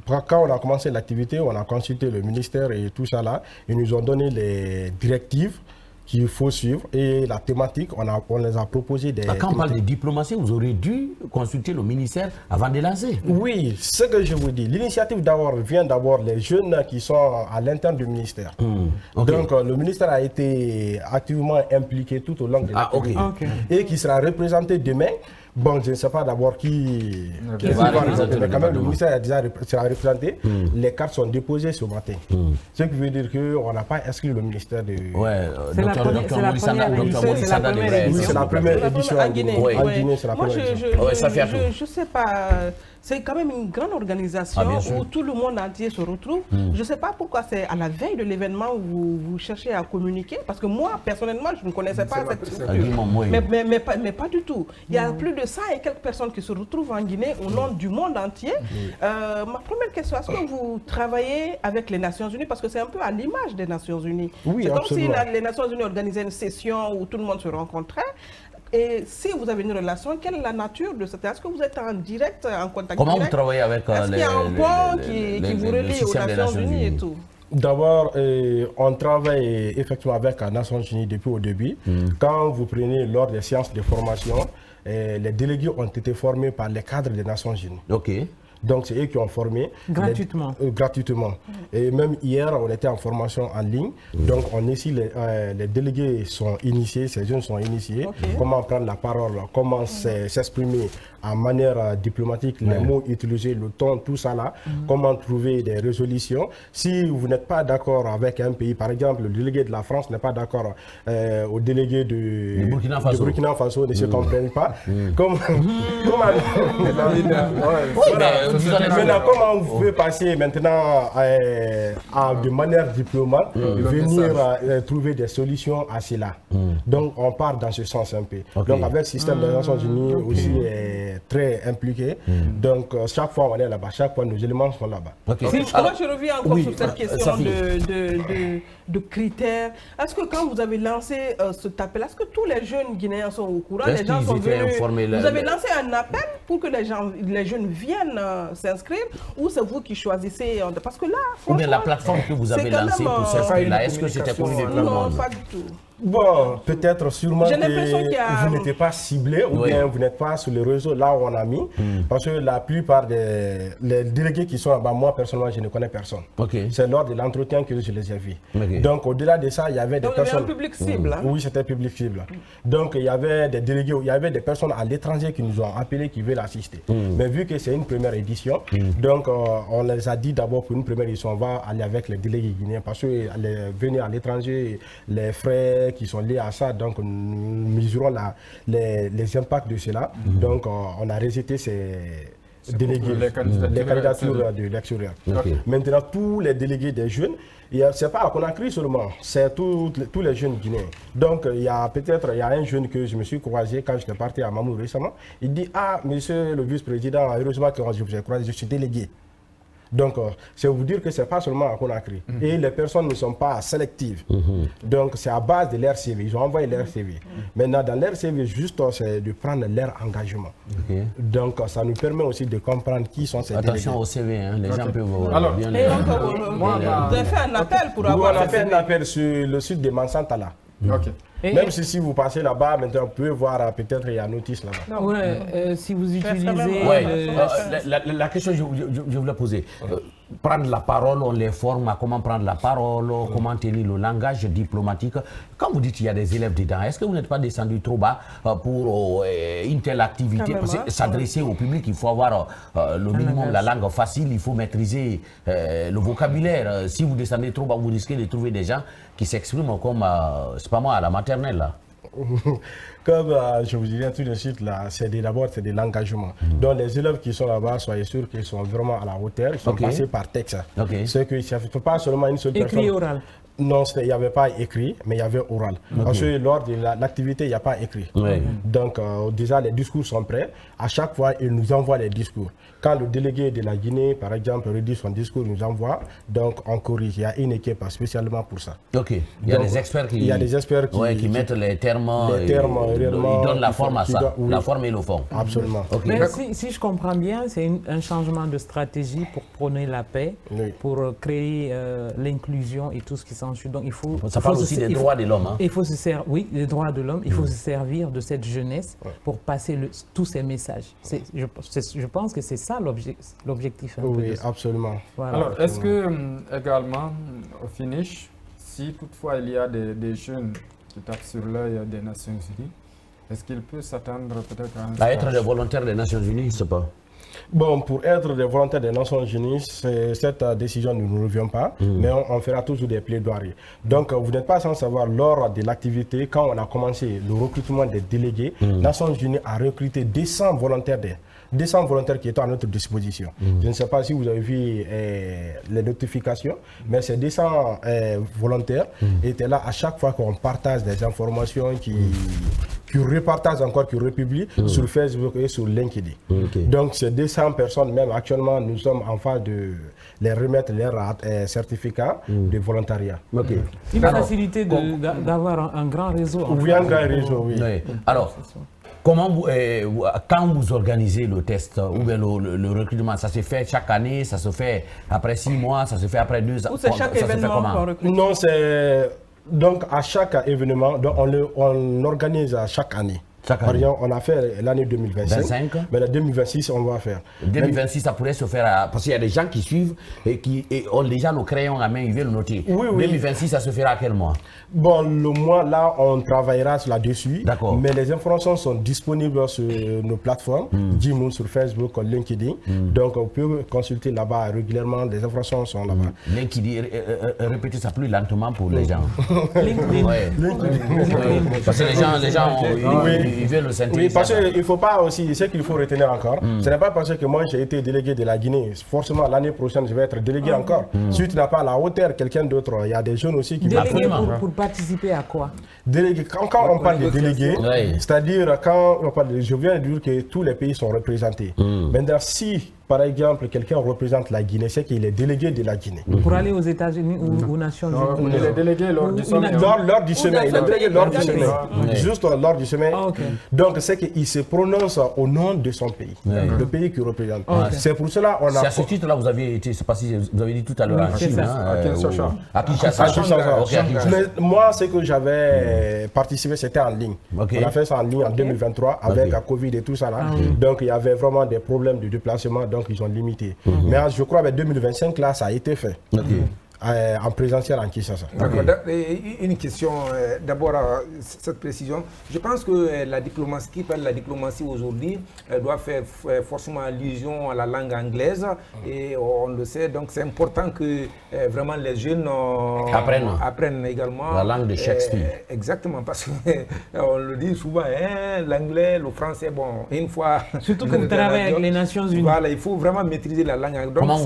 quand on a commencé l'activité, on a consulté le ministère et tout ça là. Ils nous ont donné les directives qu'il faut suivre et la thématique, on les a proposé des... Quand on parle de diplomatie, vous aurez dû consulter le ministère avant de lancer. Oui, ce que je vous dis, l'initiative vient d'abord les jeunes qui sont à l'interne du ministère. Donc le ministère a été activement impliqué tout au long de l'activité et qui sera représenté demain. Bon, je ne sais pas d'abord qui va représenter, mais quand même le ministère a déjà sera représenté. Les cartes sont déposées ce matin. Ce qui veut dire qu'on n'a pas inscrit le ministère de... C'est la première édition en Guinée. Moi, je ne sais pas... C'est quand même une grande organisation où tout le monde entier se retrouve. Je ne sais pas pourquoi c'est à la veille de l'événement où vous cherchez à communiquer. Parce que moi, personnellement, je ne connaissais pas cette structure. Mais pas du tout. Il y a plus de 100 et quelques personnes qui se retrouvent en Guinée au nom du monde entier. Ma première question, est-ce que vous travaillez avec les Nations Unies? Parce que c'est un peu à l'image des Nations Unies. C'est comme si les Nations Unies organisaient une session où tout le monde se rencontrait. Et si vous avez une relation, quelle est la nature de cette... Est-ce que vous êtes en direct, en contact direct? Comment vous travaillez avec Est-ce qu'il y a un pont qui vous relie aux Nations Unies et tout? D'abord, on travaille effectivement avec les Nations Unies depuis au début. Quand vous prenez lors des séances de formation, les délégués ont été formés par les cadres des Nations Unies. Donc, c'est eux qui ont formé. Gratuitement. Gratuitement. Et même hier, on était en formation en ligne. Donc, les délégués sont initiés, ces jeunes sont initiés. Comment prendre la parole, comment s'exprimer en manière diplomatique, les mots utilisés, le ton, tout ça là. Comment trouver des résolutions. Si vous n'êtes pas d'accord avec un pays, par exemple, le délégué de la France n'est pas d'accord au délégué de Burkina Faso, ne se comprennent pas. Maintenant, comment vous pouvez passer maintenant de manière diplomate, venir trouver des solutions à cela. Donc on part dans ce sens un peu. Donc avec le système des Nations Unies aussi est très impliqué. Donc chaque fois on est là-bas, chaque fois nos éléments sont là-bas. Moi je reviens encore sur cette question de critères. Est-ce que quand vous avez lancé cet appel, est-ce que tous les jeunes Guinéens sont au courant? Les gens sont venus. Vous avez lancé un appel pour que les jeunes viennent s'inscrire, ou c'est vous qui choisissez? Parce que là, ou bien la plateforme que vous avez lancée pour s'inscrire, est-ce que c'était connu de tout le monde? Non, pas du tout. Bon, peut-être sûrement que vous n'étiez pas ciblé ou bien vous n'êtes pas sur les réseaux là où on a mis. Parce que la plupart des délégués qui sont là-bas, moi personnellement, je ne connais personne. C'est lors de l'entretien que je les ai vus. Donc au-delà de ça, il y avait des personnes... Donc il y avait un public cible. Oui, c'était public cible. Donc il y avait des délégués, il y avait des personnes à l'étranger qui nous ont appelés, qui veulent assister. Mais vu que c'est une première édition, donc on les a dit d'abord pour une première édition, on va aller avec les délégués guinéens parce que venir à l'étranger, les frais, salaires qui sont liés à ça. Donc, nous mesurons les impacts de cela. Donc, on a rejeté ces délégués, les candidatures de l'extérieur. Maintenant, tous les délégués des jeunes, ce n'est pas à Conakry seulement, c'est tous les jeunes Guinéens. Donc, il y a un jeune que je me suis croisé quand j'étais parti à Mamou récemment. Il dit, ah, monsieur le vice-président, heureusement que je vous ai croisé, je suis délégué. Donc, c'est vous dire que ce n'est pas seulement à Conakry. Et les personnes ne sont pas sélectives. Donc, c'est à base de leur CV. Ils ont envoyé leur CV. Maintenant, dans leur CV, juste, c'est de prendre leur engagement. Donc, ça nous permet aussi de comprendre qui sont ces délégués. Attention au CV, hein, les gens peuvent Alors, bien vous avez fait un appel pour avoir... On a fait un appel sur le site de Mansantala. Même si vous passez là-bas, maintenant vous pouvez voir peut-être il y a un notice là-bas. Ouais, si vous utilisez... La question que je voulais poser, prendre la parole, on les forme à comment prendre la parole, comment tenir le langage diplomatique. Quand vous dites qu'il y a des élèves dedans, est-ce que vous n'êtes pas descendu trop bas pour une telle activité? S'adresser au public, il faut avoir le minimum, la langue facile, il faut maîtriser le vocabulaire. Si vous descendez trop bas, vous risquez de trouver des gens qui s'expriment comme, c'est pas moi, à la maternelle là. Comme je vous dirais tout de suite, là, d'abord c'est de l'engagement. Donc les élèves qui sont là-bas, soyez sûrs qu'ils sont vraiment à la hauteur, ils sont passés par texte. C'est que ça ne fait pas seulement une seule personne. Écrit oral. Non, il n'y avait pas écrit, mais il y avait oral. Parce que lors de l'activité, il n'y a pas écrit. Donc, déjà, les discours sont prêts. À chaque fois, ils nous envoient les discours. Quand le délégué de la Guinée, par exemple, rédige son discours, il nous envoie. Donc, on corrige. Il y a une équipe spécialement pour ça. Il y a des experts qui mettent les termes. Ils donnent la forme à ça. La forme et le fond. Absolument. Mais si je comprends bien, c'est un changement de stratégie pour prôner la paix, pour créer l'inclusion et tout ce qui s'en suit. Donc, ça parle aussi des droits de l'homme. Il faut se servir, oui, les droits de l'homme. Il faut se servir de cette jeunesse pour passer tous ces messages. Je pense que c'est ça l'objectif. Oui, absolument. Voilà. Alors, est-ce que également, au finish, si toutefois il y a des jeunes qui tapent sur l'œil des Nations Unies, est-ce qu'il peut s'attendre peut-être à être des volontaires des Nations Unies, je ne sais pas. Bon, pour être des volontaires des Nations Unies, cette décision ne nous revient pas, mais on fera toujours des plaidoiries. Donc, vous n'êtes pas sans savoir, lors de l'activité, quand on a commencé le recrutement des délégués, Nations Unies a recruté 200 volontaires qui étaient à notre disposition. Je ne sais pas si vous avez vu les notifications, mais ces 200 volontaires étaient là à chaque fois qu'on partage des informations qui repartagent encore, qui republient sur Facebook et sur LinkedIn. Donc ces 200 personnes, même actuellement, nous sommes en phase de les remettre leur certificat de volontariat. Une facilité d'avoir un grand réseau. Oui, un grand réseau, oui. Alors, comment quand vous organisez le test ou bien le recrutement, ça se fait chaque année, ça se fait après 6 mois, ça se fait après 2 ans? Ou c'est chaque événement qu'on recrute? Non, c'est donc à chaque événement, donc on organise à chaque année. Par exemple, on a fait l'année 2025, mais la 2026, on va faire. 2026, ça pourrait se faire parce qu'il y a des gens qui suivent et qui ont déjà le crayon à main, ils veulent noter. 2026, ça se fera à quel mois? Bon, le mois là, on travaillera là-dessus. D'accord. Mais les informations sont disponibles sur nos plateformes, Jimoon sur Facebook, LinkedIn. Donc, on peut consulter là-bas régulièrement. Les informations sont là-bas. LinkedIn, répétez ça plus lentement pour les gens. LinkedIn. Parce que les gens ils veulent le sentir. Oui, parce qu'il ne faut pas aussi, ce qu'il faut retenir encore, ce n'est pas parce que moi j'ai été délégué de la Guinée, forcément l'année prochaine je vais être délégué encore. Si tu n'as pas à la hauteur, quelqu'un d'autre, il y a des jeunes aussi qui... Délégué pour participer à quoi? Délégué, quand on parle de délégués, c'est-à-dire quand on parle je viens de dire que tous les pays sont représentés. Maintenant, si par exemple, quelqu'un représente la Guinée, c'est qu'il est délégué de la Guinée. Pour aller aux États-Unis ou aux Nations Unies? Il est délégué lors du sommet. Lors du sommet, il est délégué lors du sommet. Juste lors du sommet. Donc, c'est qu'il se prononce au nom de son pays, le pays qu'il représente. C'est pour cela qu'on a... C'est à ce titre-là vous avez été, c'est pas si vous avez dit tout à l'heure en Chine. À Kinshasa. Mais moi, ce que j'avais participé, c'était en ligne. On a fait ça en ligne en 2023 avec la Covid et tout ça là. Donc, il y avait vraiment des problèmes de déplacement. Donc ils ont limité. Mais je crois que 2025, là, ça a été fait. en présentiel en Kinshasa. D'accord. Une question, d'abord, cette précision. Je pense que la diplomatie, qui parle de la diplomatie aujourd'hui, doit faire forcément allusion à la langue anglaise. Et on le sait, donc c'est important que vraiment les jeunes apprennent également la langue de Shakespeare. Exactement, parce qu'on le dit souvent, hein, l'anglais, le français, bon, une fois... Surtout que vous travaillez avec les Nations Unies. Voilà, il faut vraiment maîtriser la langue anglaise. Donc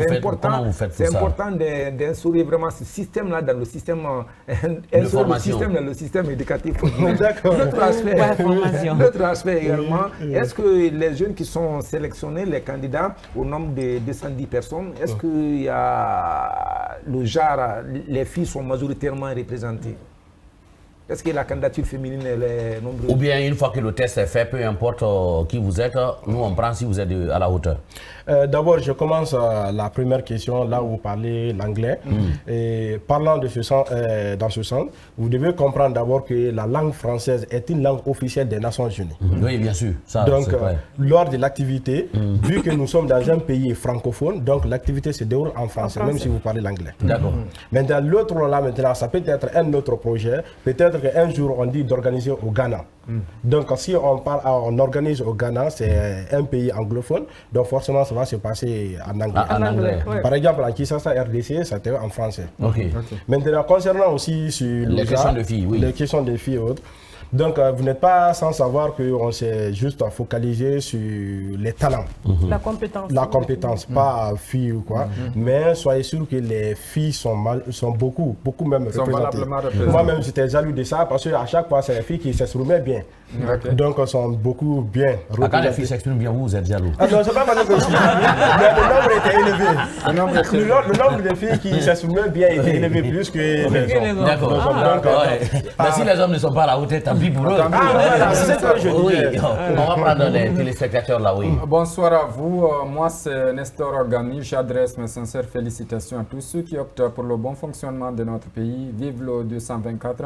c'est important d'instaurer vraiment ce système-là dans le système, dans le système éducatif. D'accord. L'autre aspect également, est-ce que les jeunes qui sont sélectionnés, les candidats, au nombre de 210 personnes, est-ce qu'il y a le genre, les filles sont majoritairement représentées? Est-ce que la candidature féminine est nombreuse? Ou bien une fois que le test est fait, peu importe qui vous êtes, nous on prend si vous êtes à la hauteur. D'abord, je commence la première question, là où vous parlez l'anglais. Et parlant de dans ce sens, vous devez comprendre d'abord que la langue française est une langue officielle des Nations Unies. Oui, bien sûr. Ça, donc, lors de l'activité, vu que nous sommes dans un pays francophone, donc l'activité se déroule en français, même si vous parlez l'anglais. D'accord. Maintenant, l'autre là, ça peut être un autre projet. Peut-être qu'un jour, on dit d'organiser au Ghana. Donc, si on organise au Ghana, c'est un pays anglophone, donc forcément, ça va se passer en anglais. En anglais. Par exemple, en Kinshasa, RDC, c'était en français. Okay. Maintenant, concernant aussi sur les questions de filles, oui. Les questions de filles et autres. Donc, vous n'êtes pas sans savoir qu'on s'est juste focalisé sur les talents. La compétence. La compétence, pas filles ou quoi. Mais soyez sûr que les filles sont beaucoup même représentées. Moi-même, j'étais jaloux de ça parce qu'à chaque fois, c'est les filles qui s'exprimaient bien. Donc, elles sont beaucoup bien représentées. Quand les filles s'expriment bien, vous êtes jaloux? Ah non, c'est pas parce que je suis mais le nombre était élevé. Le nombre de filles qui s'exprimaient bien était élevé plus que les hommes. D'accord. Mais si les hommes ne sont pas à la hauteur, tant pis pour eux. C'est ça que je dis. On va prendre les téléspectateurs là, oui. Bonsoir à vous. Moi, c'est Nestor Gami. J'adresse mes sincères félicitations à tous ceux qui optent pour le bon fonctionnement de notre pays. Vive le 224.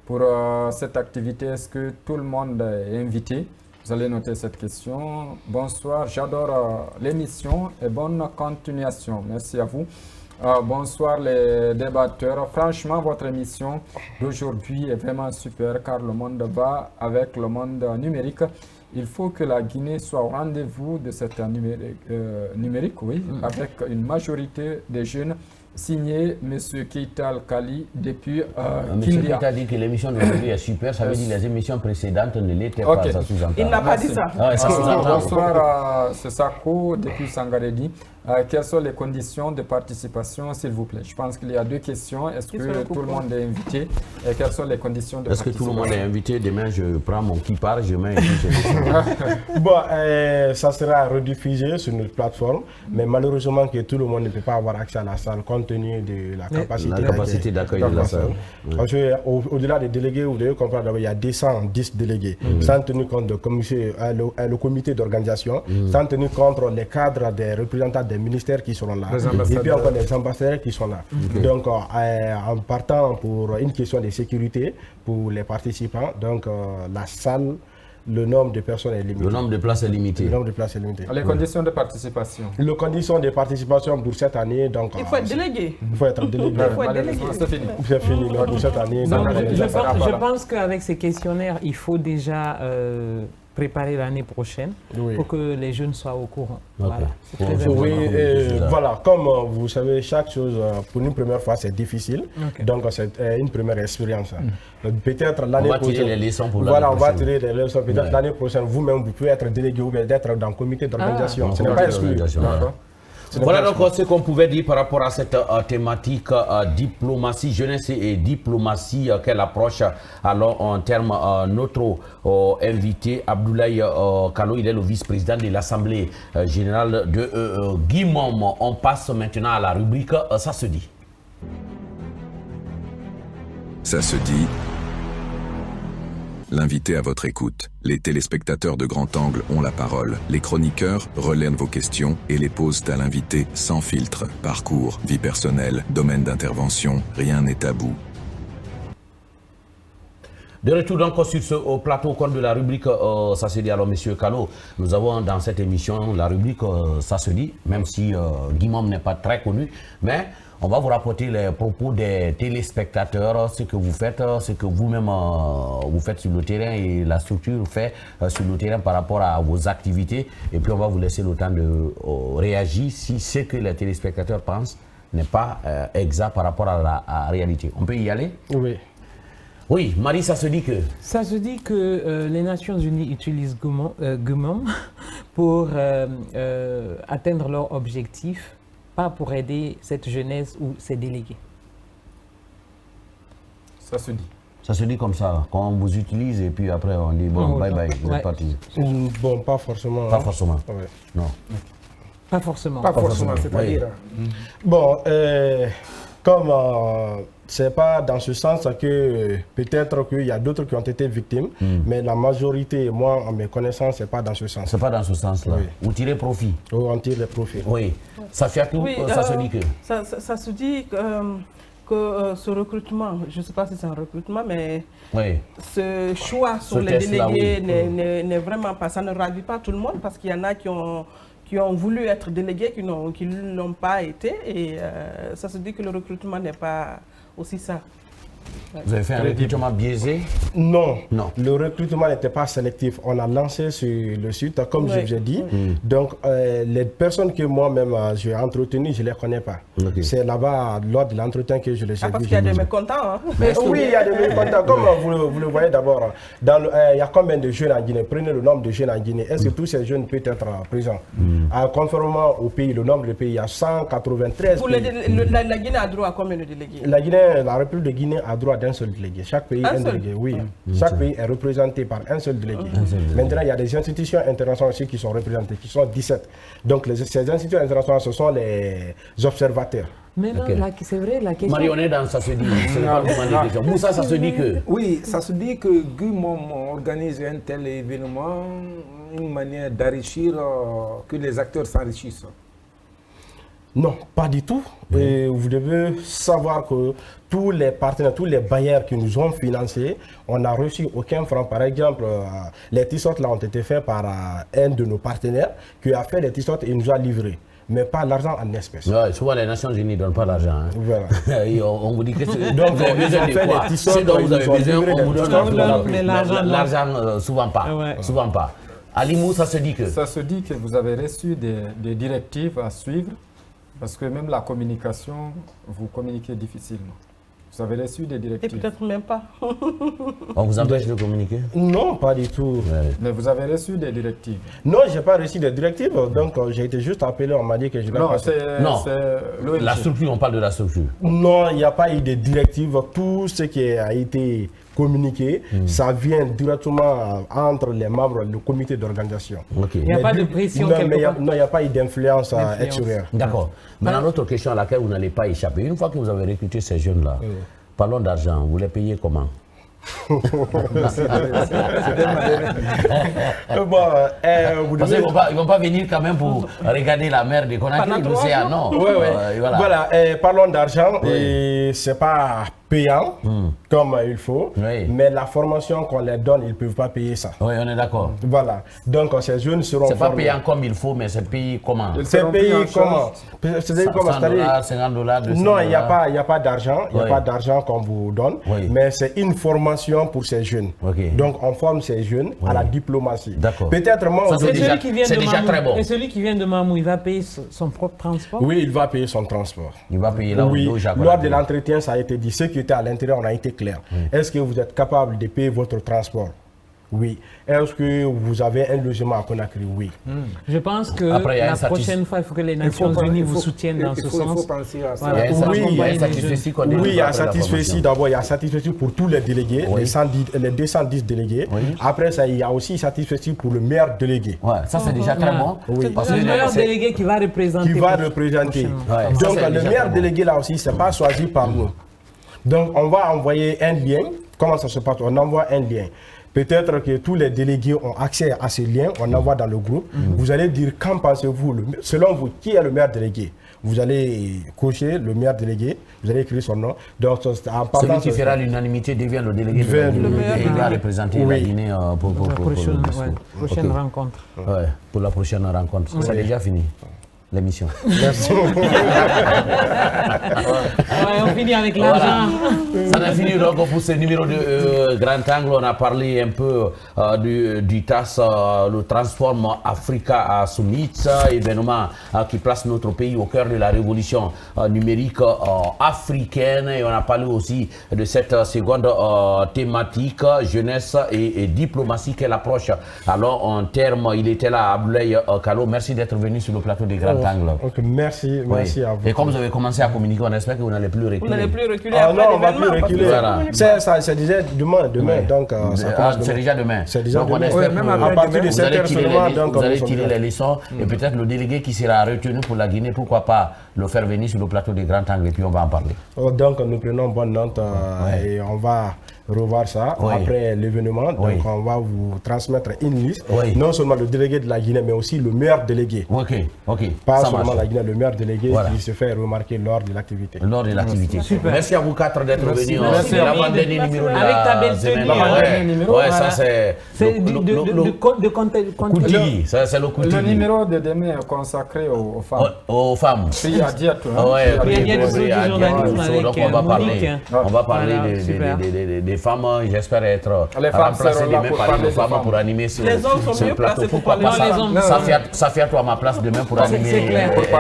Pour cette activité, est-ce que tout le monde est invité? Vous allez noter cette question. Bonsoir, j'adore l'émission et bonne continuation. Merci à vous. Bonsoir les débatteurs. Franchement, votre émission d'aujourd'hui est vraiment super car le monde va avec le monde numérique. Il faut que la Guinée soit au rendez-vous de cette numérique, oui, avec une majorité des jeunes. Signé M. Keita Al-Kali depuis M. Keita a dit que l'émission d'aujourd'hui est super, ça veut dire que les émissions précédentes ne l'étaient pas, ça sous-entend. Il n'a pas dit ça. Bonsoir, c'est Sako depuis Sangaredi. Quelles sont les conditions de participation, s'il vous plaît? Je pense qu'il y a deux questions. Est-ce que tout le monde est invité? Et quelles sont les conditions de participation? Est-ce que tout le monde est invité? Demain, je prends mon kipar, je mets Bon, ça sera rediffusé sur notre plateforme, mais malheureusement que tout le monde ne peut pas avoir accès à la salle compte tenu de la capacité d'accueil de la salle. Parce qu'au-delà des délégués, vous devez comprendre qu'il y a 210 délégués, sans tenir compte de le comité d'organisation, sans tenir compte les cadres des représentants des ministères qui seront là, et puis encore les ambassadeurs qui sont là. Donc, en partant pour une question de sécurité pour les participants, donc la salle, le nombre de personnes est limité. Le nombre de places est limité. Le nombre de places est limité. Les conditions de participation. Les conditions de participation pour cette année, donc... Il faut être délégué. Il faut être délégué. C'est fini. C'est fini pour cette année. Je pense qu'avec ces questionnaires, il faut déjà préparer l'année prochaine pour que les jeunes soient au courant. Voilà. Voilà, comme vous savez, chaque chose pour une première fois c'est difficile, donc c'est une première expérience. Peut-être l'année prochaine, on va tirer les leçons pour l'année prochaine. Voilà, on va tirer les leçons. Peut-être l'année prochaine, vous-même, vous pouvez être délégué ou d'être dans le comité d'organisation. Ce n'est pas exclu. Voilà donc ce qu'on pouvait dire par rapport à cette thématique diplomatie, jeunesse et diplomatie, quelle approche. Alors en termes notre invité Abdoulaye Kalo, il est le vice-président de l'Assemblée générale de Guimom. On passe maintenant à la rubrique Ça se dit. Ça se dit. L'invité à votre écoute. Les téléspectateurs de Grand Angle ont la parole. Les chroniqueurs relèvent vos questions et les posent à l'invité sans filtre. Parcours, vie personnelle, domaine d'intervention, rien n'est tabou. De retour donc sur ce plateau compte de la rubrique Ça se dit. Alors Monsieur Kalo, nous avons dans cette émission la rubrique Ça se dit, même si Guimom n'est pas très connu, mais on va vous rapporter les propos des téléspectateurs, ce que vous faites, ce que vous-même vous faites sur le terrain et la structure fait sur le terrain par rapport à vos activités. Et puis on va vous laisser le temps de réagir si ce que les téléspectateurs pensent n'est pas exact par rapport à la réalité. On peut y aller? Oui. Oui, Marie, ça se dit que? Ça se dit que les Nations Unies utilisent Gaumont pour atteindre leur objectif, pas pour aider cette jeunesse ou ces délégués. Ça se dit. Ça se dit comme ça, quand on vous utilise et puis après on dit bon, bye bye, vous êtes parti. Bon, pas forcément. Pas forcément. Ouais. Non. Pas forcément. Pas forcément, c'est-à-dire. Bon, comme c'est pas dans ce sens que peut-être qu'il y a d'autres qui ont été victimes, mais la majorité, moi, en mes connaissances, c'est pas dans ce sens. C'est pas dans ce sens-là. Oui. Vous tirez profit. Ou on tire les profits. Oui. Ça fait tout, oui, ça se dit que. Ça se dit que ce recrutement, je ne sais pas si c'est un recrutement, mais ce choix sur les délégués n'est vraiment pas, ça ne ravit pas tout le monde parce qu'il y en a qui ont voulu être délégués, qui ne l'ont pas été, et ça se dit que le recrutement n'est pas aussi ça. Vous avez fait un recrutement biaisé? Non, le recrutement n'était pas sélectif. On a lancé sur le site, comme je vous ai dit. Donc, les personnes que moi-même j'ai entretenues, je ne les connais pas. C'est là-bas, lors de l'entretien, que je les ai vus. Parce qu'il y a des mécontents. Hein? Oui, il y a des mécontents. Comme vous le voyez d'abord, il y a combien de jeunes en Guinée? Prenez le nombre de jeunes en Guinée. Est-ce que tous ces jeunes peuvent être présents? Conformément au pays, le nombre de pays, il y a 193 pays. La Guinée a droit à combien de délégués? La République de Guinée a droit d'un seul délégué. Chaque pays a un délégué, oui. Chaque pays est représenté par un seul délégué. Maintenant, il y a des institutions internationales aussi qui sont représentées, qui sont 17. Donc, ces institutions internationales, ce sont les observateurs. Mais non, c'est vrai, la question... Marie, on est dans ça se dit. Moussa, ça se dit que... Oui, ça se dit que Gaumont organise un tel événement, une manière d'enrichir, que les acteurs s'enrichissent. Non, pas du tout. Et vous devez savoir que tous les partenaires, tous les bailleurs qui nous ont financés, on n'a reçu aucun franc. Par exemple, les t-shirts là ont été faits par un de nos partenaires qui a fait les t-shirts et nous a livrés. Mais pas l'argent en espèces. Ouais, souvent les Nations Unies ne donnent pas l'argent. Hein. Voilà. On vous dit que donc vous avez besoin de quoi? C'est dont vous avez besoin, on vous donne l'argent. Souvent pas. Ouais. Souvent pas. Alimou, ça se dit que? Ça se dit que vous avez reçu des directives à suivre. Parce que même la communication, vous communiquez difficilement. Vous avez reçu des directives. Et peut-être même pas. On vous empêche de communiquer? Non, pas du tout. Mais vous avez reçu des directives? Non, je n'ai pas reçu des directives. Donc, j'ai été juste appelé, on m'a dit que je l'ai passé. Non, la structure, on parle de la structure. Non, il n'y a pas eu de directives. Tout ce qui a été communiqué, ça vient directement entre les membres du comité d'organisation. Il n'y a pas de pression quelque part? Non, il n'y a pas eu d'influence extérieure. D'accord. Maintenant, l'autre question à laquelle vous n'allez pas échapper. Une fois que vous avez recruté ces jeunes-là, parlons d'argent, vous les payez comment? Bon, Parce qu'ils ne vont pas venir quand même pour regarder la mer de Conakry, l'océan, non. Voilà, parlons d'argent, et c'est pas payant comme il faut, mais la formation qu'on leur donne, ils ne peuvent pas payer ça. Oui, on est d'accord. Voilà, donc ces jeunes seront formés. C'est pas payant comme il faut, mais c'est payé comment? C'est payé comment? C'est-à-dire comment? 100 $, 50 $, non, il n'y a pas d'argent, il n'y a pas d'argent qu'on vous donne, mais c'est une formation pour ces jeunes. Donc on forme ces jeunes à la diplomatie. D'accord. Peut-être moi, c'est déjà très bon. Et celui qui vient de Mamou, il va payer son propre transport? Oui, il va payer son transport. Il va payer là où il doit. Lors de l'entretien, ça a été dit. Ceux qui étaient à l'intérieur, on a été clair. Est-ce que vous êtes capable de payer votre transport? Oui. Est-ce que vous avez un logement à Conakry? Oui. Je pense que la prochaine fois, il faut que les Nations Unies vous soutiennent dans ce sens. Il faut penser à ça. Oui, il y a satisfait d'abord, il y a satisfait pour tous les délégués, les 210 délégués. Après ça, il y a aussi satisfait pour le meilleur délégué. Ça c'est déjà très bon. C'est le meilleur délégué qui va représenter. Donc le meilleur délégué là aussi, c'est pas choisi par nous. Donc on va envoyer un lien. Comment ça se passe? On envoie un lien. Peut-être que tous les délégués ont accès à ce lien, on envoie dans le groupe. Vous allez dire qu'en pensez-vous, selon vous, qui est le meilleur délégué? Vous allez cocher le meilleur délégué, vous allez écrire son nom. Donc, celui qui fera l'unanimité devient le délégué de la Guinée et il va représenter la Guinée pour la prochaine rencontre. Pour la prochaine rencontre. C'est déjà fini. l'émission. Merci. On finit avec l'argent. Ça a fini donc pour ce numéro de Grand Angle. On a parlé un peu du TAS, le Transform Africa Summit, événement qui place notre pays au cœur de la révolution numérique africaine. Et on a parlé aussi de cette seconde thématique, jeunesse et diplomatie, quelle approche. Alors en termes, il était là, Abdoulaye Kalo. Merci d'être venu sur le plateau des Grands Angles. Okay, merci à vous. Et comme vous avez commencé à communiquer, on espère que vous n'allez plus reculer. Vous n'allez plus reculer après l'événement. Non, on ne va plus reculer. Voilà. C'est déjà demain. Donc, c'est déjà demain. C'est déjà donc, demain. on espère Même à partir de 7h seulement. Vous allez tirer les leçons et peut-être le délégué qui sera retenu pour la Guinée, pourquoi pas le faire venir sur le plateau des Grands Angles et puis on va en parler. Donc, nous prenons bonne note et on va revoir ça après l'événement. Donc, on va vous transmettre une liste. Non seulement le délégué de la Guinée, mais aussi le meilleur délégué. Pas ça seulement la Guinée, le meilleur délégué qui se fait remarquer lors de l'activité. Lors de l'activité. Merci à vous quatre d'être venus. Merci. L'avant-dernier numéro de avec ta belle tenue. Ouais, ça c'est... de Koutili. Ça c'est le Koutili. Le numéro de demain est consacré aux femmes. Aux femmes. Puis à dire tout. Donc on va parler des femmes. J'espère être remplacé demain par une femme pour animer ce plateau. Pourquoi pas ça fait à toi ma place demain pour animer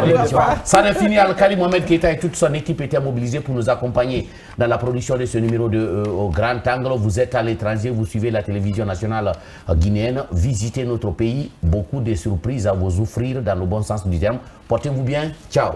l'émission. Ça n'est fini. Al-Khali Mohamed Keita et toute son équipe étaient mobilisés pour nous accompagner dans la production de ce numéro au Grand Angle. Vous êtes à l'étranger, vous suivez la télévision nationale guinéenne, visitez notre pays. Beaucoup de surprises à vous offrir dans le bon sens du terme. Portez-vous bien. Ciao.